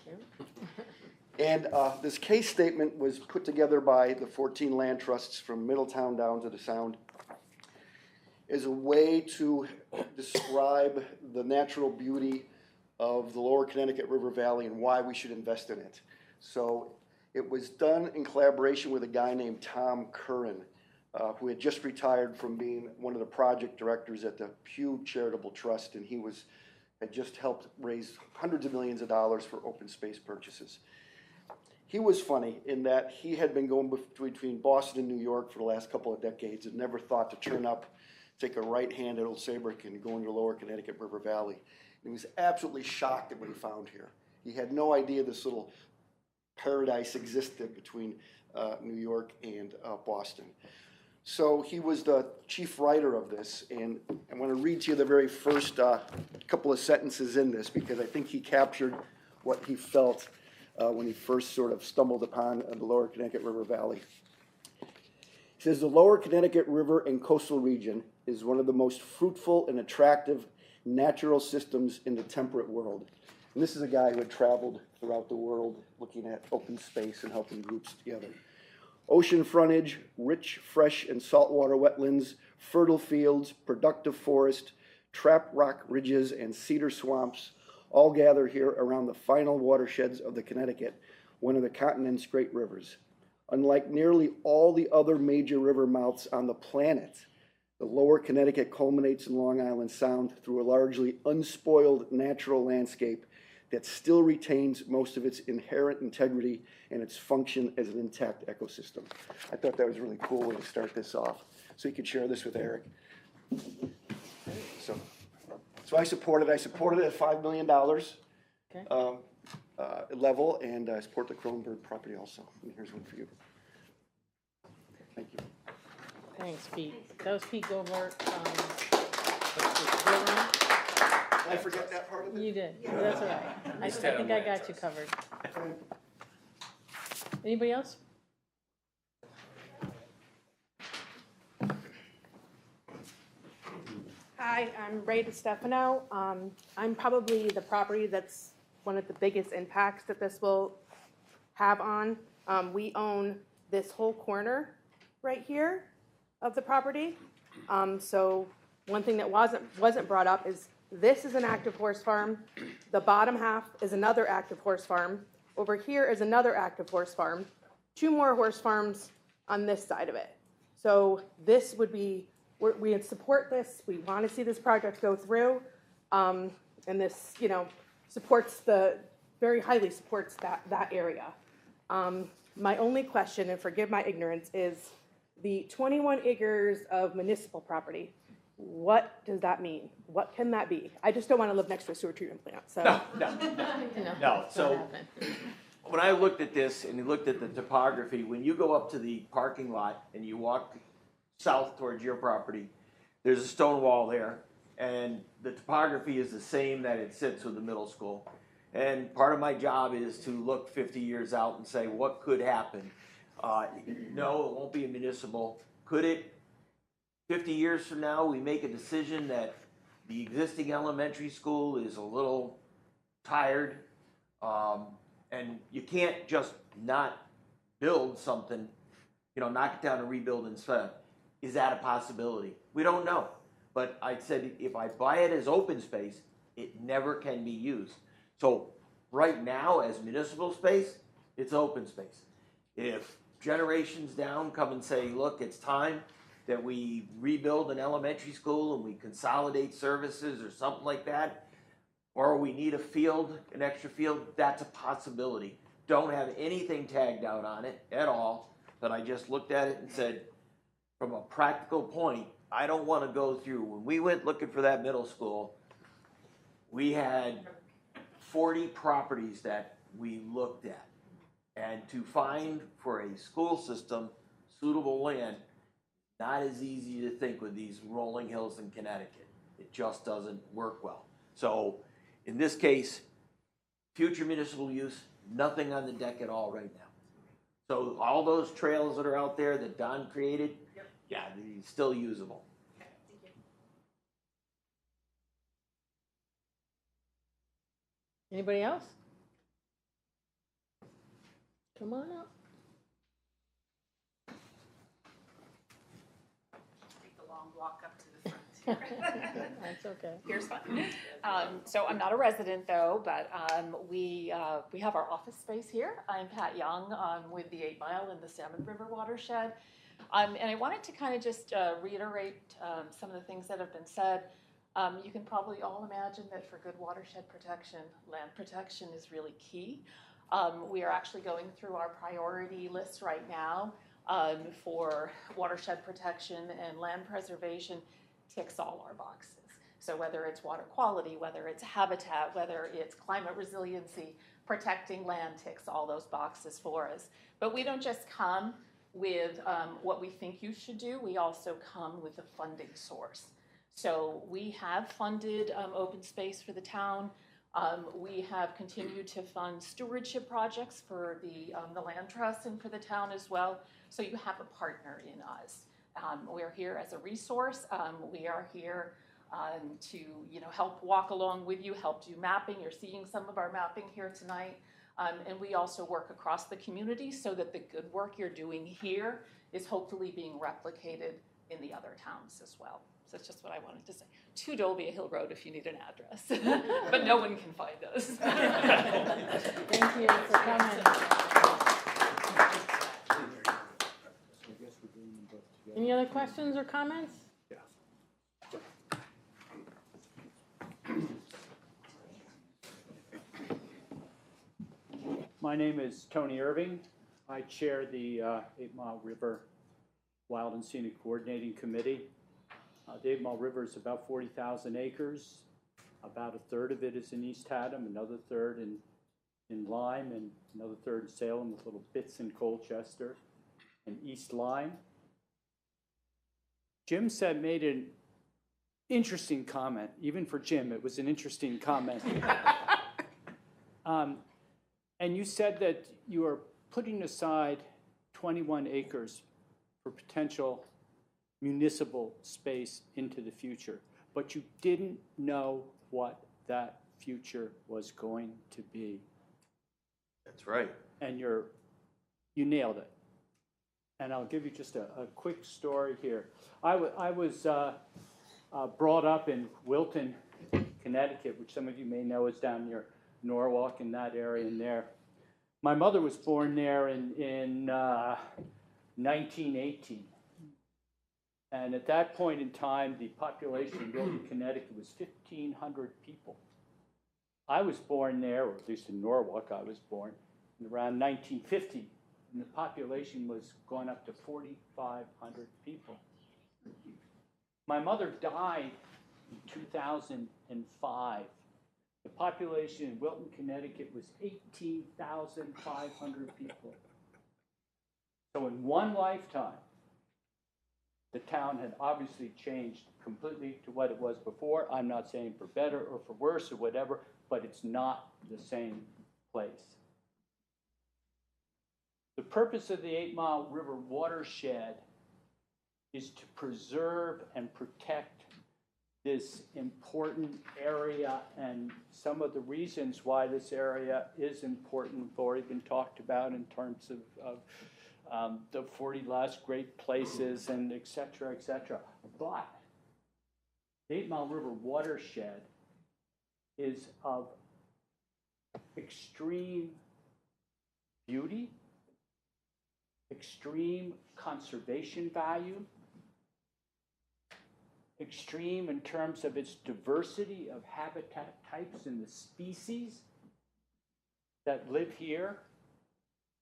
Thank you. And this case statement was put together by the 14 land trusts from Middletown down to the Sound as a way to describe the natural beauty of the lower Connecticut River Valley and why we should invest in it. So it was done in collaboration with a guy named Tom Curran, who had just retired from being one of the project directors at the Pew Charitable Trust, and had just helped raise hundreds of millions of dollars for open space purchases. He was funny in that he had been going between Boston and New York for the last couple of decades and never thought to turn up, take a right hand at Old Saybrook and go into the lower Connecticut River Valley. And he was absolutely shocked at what he found here. He had no idea this little paradise existed between New York and Boston. So he was the chief writer of this, and I want to read to you the very first couple of sentences in this because I think he captured what he felt when he first sort of stumbled upon the lower Connecticut River Valley. He says, the lower Connecticut River and coastal region is one of the most fruitful and attractive natural systems in the temperate world. And this is a guy who had traveled throughout the world looking at open space and helping groups together. Ocean frontage, rich, fresh, and saltwater wetlands, fertile fields, productive forest, trap rock ridges, and cedar swamps all gather here around the final watersheds of the Connecticut, one of the continent's great rivers. Unlike nearly all the other major river mouths on the planet, the lower Connecticut culminates in Long Island Sound through a largely unspoiled natural landscape that still retains most of its inherent integrity and its function as an intact ecosystem. I thought that was a really cool way to start this off, so you could share this with Eric. So I support it. I supported it at $5 million level, and I support the Kronberg property also. And here's one for you. Thank you. Thanks, Pete. That was Pete Gilbert. Did I forget that part of it? You did. That's all right. I think I got you covered. Anybody else? Hi, I'm Ray DiStefano. I'm probably the property that's one of the biggest impacts that this will have on. We own this whole corner right here of the property. So one thing that wasn't brought up is this is an active horse farm. The bottom half is another active horse farm. Over here is another active horse farm. 2 more horse farms on this side of it. So this would be, we support this. We want to see this project go through. And this, supports very highly supports that area. My only question, and forgive my ignorance, is the 21 acres of municipal property. What does that mean? What can that be? I just don't want to live next to a sewer treatment plant. So No, so when I looked at this and looked at the topography, when you go up to the parking lot and you walk south towards your property, there's a stone wall there, and the topography is the same that it sits with the middle school. And part of my job is to look 50 years out and say, what could happen? No, it won't be a municipal. Could it? 50 years from now, we make a decision that the existing elementary school is a little tired, and you can't just not build something, knock it down and rebuild instead. Is that a possibility? We don't know. But I said if I buy it as open space, it never can be used. So right now, as municipal space, it's open space. If generations down come and say, look, it's time that we rebuild an elementary school and we consolidate services or something like that, or we need a field, an extra field, that's a possibility. Don't have anything tagged out on it at all, but I just looked at it and said, from a practical point, I don't want to go through. When we went looking for that middle school, we had 40 properties that we looked at. And to find for a school system suitable land, not as easy to think with these rolling hills in Connecticut. It just doesn't work well. So in this case, future municipal use, nothing on the deck at all right now. So all those trails that are out there that Don created, yeah, they're still usable. Anybody else? Come on up. Take the long walk up to the front here. That's okay. Here's fun. So I'm not a resident though, but we have our office space here. I'm Pat Young. I'm with the 8 Mile and the Salmon River watershed. And I wanted to kind of just reiterate some of the things that have been said. You can probably all imagine that for good watershed protection, land protection is really key. We are actually going through our priority list right now for watershed protection, and land preservation ticks all our boxes. So whether it's water quality, whether it's habitat, whether it's climate resiliency, protecting land ticks all those boxes for us. But we don't just come with what we think you should do, we also come with a funding source. So we have funded open space for the town. We have continued to fund stewardship projects for the land trust and for the town as well. So you have a partner in us. We're here as a resource. We are here to help walk along with you, help do mapping. You're seeing some of our mapping here tonight. And we also work across the community so that the good work you're doing here is hopefully being replicated in the other towns as well. So that's just what I wanted to say. 2 Dolbia Hill Road if you need an address, but no one can find us. Thank you for coming. Any other questions or comments? My name is Tony Irving. I chair the 8 Mile River Wild and Scenic Coordinating Committee. The 8 Mile River is about 40,000 acres. About a third of it is in East Haddam, another third in Lyme, and another third in Salem, with little bits in Colchester and East Lyme. Jim made an interesting comment. Even for Jim, it was an interesting comment. And you said that you are putting aside 21 acres for potential municipal space into the future, but you didn't know what that future was going to be. That's right. And you nailed it. And I'll give you just a quick story here. I was brought up in Wilton, Connecticut, which some of you may know is down near Norwalk, in that area in there. My mother was born there in 1918. And at that point in time, the population in Wilton, Connecticut was 1,500 people. I was born there, or at least in Norwalk I was born, around 1950, and the population was going up to 4,500 people. My mother died in 2005. The population in Wilton, Connecticut was 18,500 people. So in one lifetime, the town had obviously changed completely to what it was before. I'm not saying for better or for worse or whatever, but it's not the same place. The purpose of the 8 Mile River watershed is to preserve and protect this important area, and some of the reasons why this area is important have already been talked about in terms of the 40 last great places and et cetera, et cetera. But the 8 Mile River watershed is of extreme beauty, extreme conservation value, extreme in terms of its diversity of habitat types and the species that live here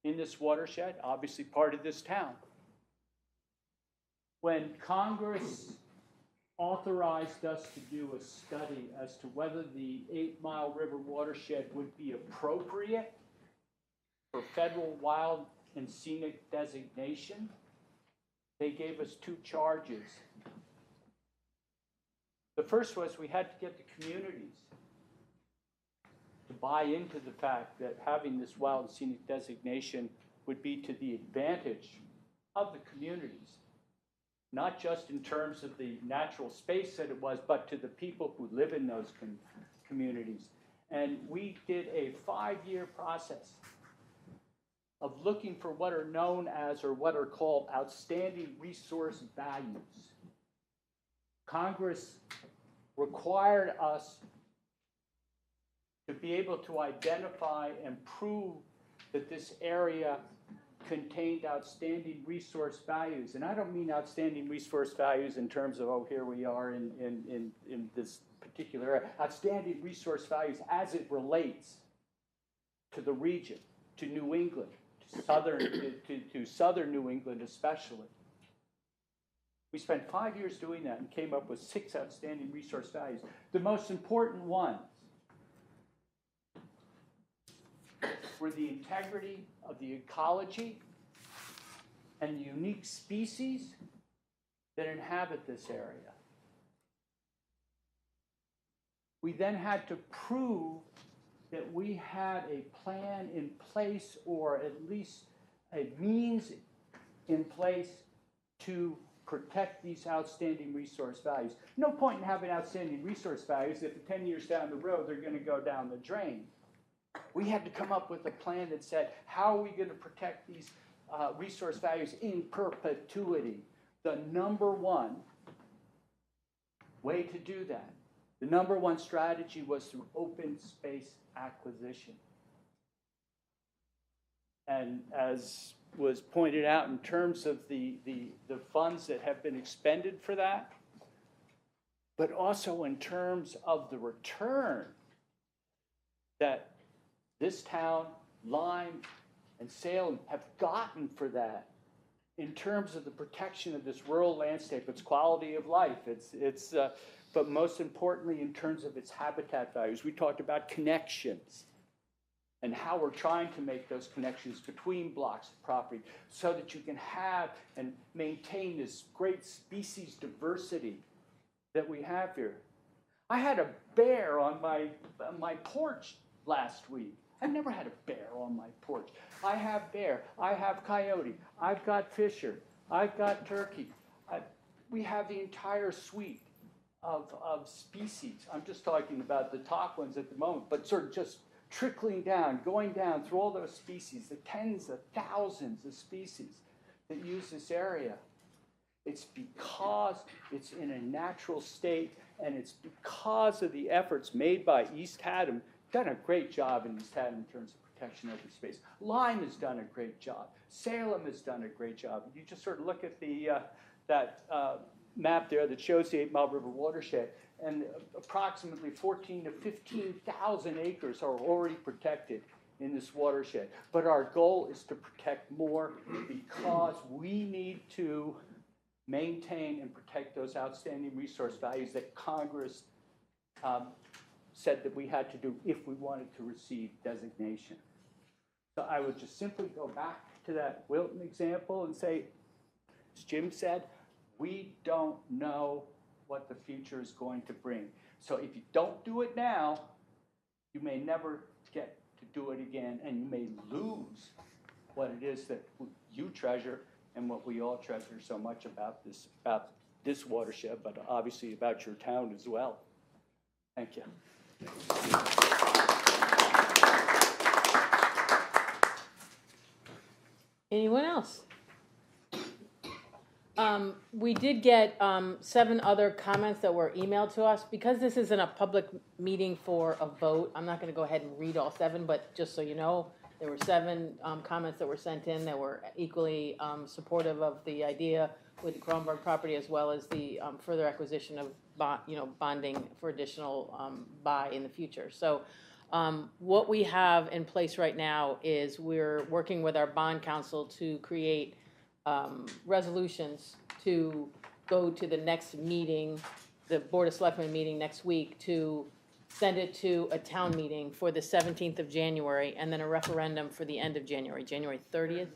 in this watershed, obviously part of this town. When Congress authorized us to do a study as to whether the 8 Mile River watershed would be appropriate for federal wild and scenic designation, they gave us 2 charges. The first was we had to get the communities to buy into the fact that having this wild and scenic designation would be to the advantage of the communities, not just in terms of the natural space that it was, but to the people who live in those communities. And we did a 5-year process of looking for what are known as, or what are called, outstanding resource values. Congress required us to be able to identify and prove that this area contained outstanding resource values. And I don't mean outstanding resource values in terms of, oh, here we are in this particular area. Outstanding resource values as it relates to the region, to New England, to southern New England especially. We spent 5 years doing that and came up with 6 outstanding resource values. The most important ones were the integrity of the ecology and the unique species that inhabit this area. We then had to prove that we had a plan in place, or at least a means in place to protect these outstanding resource values. No point in having outstanding resource values if 10 years down the road they're going to go down the drain. We had to come up with a plan that said, how are we going to protect these resource values in perpetuity? The number one way to do that, the number one strategy, was through open space acquisition. And as was pointed out, in terms of the funds that have been expended for that, but also in terms of the return that this town, Lyme, and Salem have gotten for that, in terms of the protection of this rural landscape, its quality of life, but most importantly in terms of its habitat values. We talked about connections and how we're trying to make those connections between blocks of property so that you can have and maintain this great species diversity that we have here. I had a bear on my porch last week. I've never had a bear on my porch. I have bear, I have coyote, I've got fisher, I've got turkey. We have the entire suite of species. I'm just talking about the top ones at the moment, but sort of just trickling down, going down through all those species, the tens of thousands of species that use this area. It's because it's in a natural state, and it's because of the efforts made by East Haddam. Done a great job in East Haddam in terms of protection of the space. Lyme has done a great job. Salem has done a great job. You just sort of look at that map there that shows the 8 Mile River watershed, and approximately 14 to 15,000 acres are already protected in this watershed. But our goal is to protect more because we need to maintain and protect those outstanding resource values that Congress said that we had to do if we wanted to receive designation. So I would just simply go back to that Wilton example and say, as Jim said, we don't know what the future is going to bring. So if you don't do it now, you may never get to do it again, and you may lose what it is that you treasure and what we all treasure so much about this watershed, but obviously about your town as well. Thank you. Anyone else? We did get 7 other comments that were emailed to us. Because this isn't a public meeting for a vote, I'm not going to go ahead and read all 7, but just so you know, there were 7 comments that were sent in that were equally supportive of the idea with the Kronberg property, as well as the further acquisition of bonding for additional buy in the future. So what we have in place right now is we're working with our bond counsel to create resolutions to go to the next meeting, the Board of Selectmen meeting next week, to send it to a town meeting for the 17th of January, and then a referendum for the end of January, January 30th.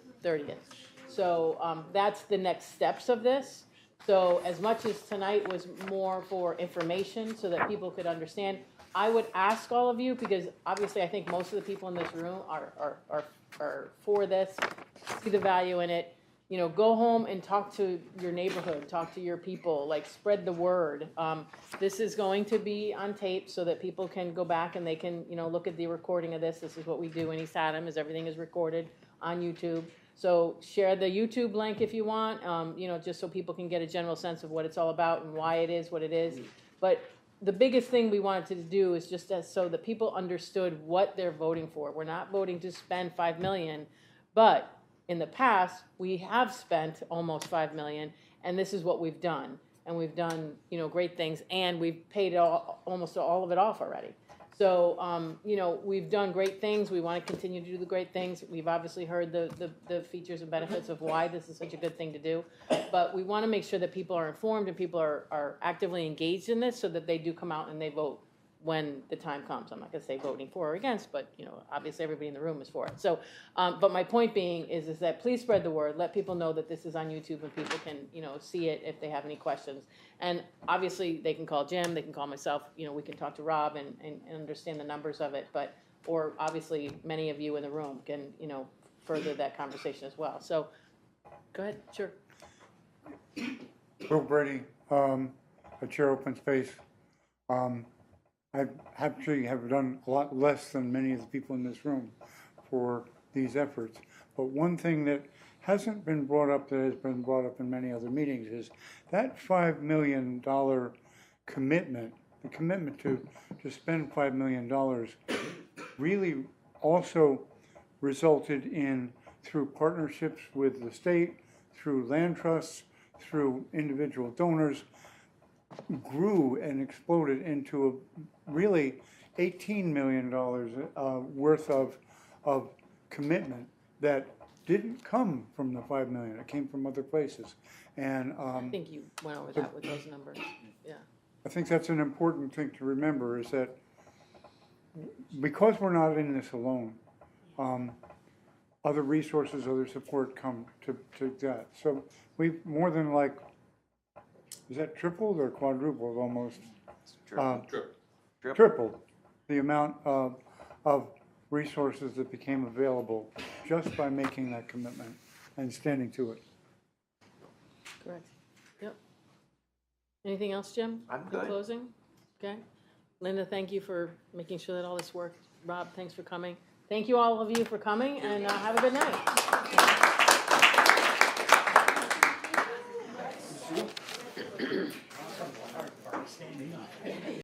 So that's the next steps of this. So as much as tonight was more for information so that people could understand, I would ask all of you, because obviously I think most of the people in this room are for this, see the value in it. You know, go home and talk to your neighborhood, talk to your people, like spread the word. This is going to be on tape so that people can go back and they can, look at the recording of this. This is what we do in East Haddam, is everything is recorded on YouTube. So share the YouTube link if you want, just so people can get a general sense of what it's all about and why it is what it is. But the biggest thing we wanted to do is just so that people understood what they're voting for. We're not voting to spend $5 million, but in the past, we have spent almost $5 million, and this is what we've done. And we've done, great things, and we've paid almost all of it off already. So, we've done great things. We want to continue to do the great things. We've obviously heard the features and benefits of why this is such a good thing to do. But we want to make sure that people are informed and people are actively engaged in this so that they do come out and they vote when the time comes. I'm not going to say voting for or against, but, obviously everybody in the room is for it. So, but my point being is that please spread the word. Let people know that this is on YouTube and people can, see it if they have any questions. And obviously they can call Jim, they can call myself, we can talk to Rob and understand the numbers of it. But, or obviously many of you in the room can, further that conversation as well. So go ahead, sure. Bill Brady, a chair open space. I actually have done a lot less than many of the people in this room for these efforts. But one thing that hasn't been brought up that has been brought up in many other meetings is that $5 million commitment, the commitment to spend $5 million really also resulted in, through partnerships with the state, through land trusts, through individual donors, grew and exploded into a really $18 million worth of commitment that didn't come from the $5 million. It came from other places. And I think you went over that with those numbers. Yeah. I think that's an important thing to remember, is that because we're not in this alone, other resources, other support come to that. So we've more than is that tripled or quadrupled almost? Tripled the amount of resources that became available just by making that commitment and standing to it. Correct. Yep. Anything else, Jim? I'm In good. closing? Okay. Linda, thank you for making sure that all this worked. Rob, thanks for coming. Thank you all of you for coming, and have a good night.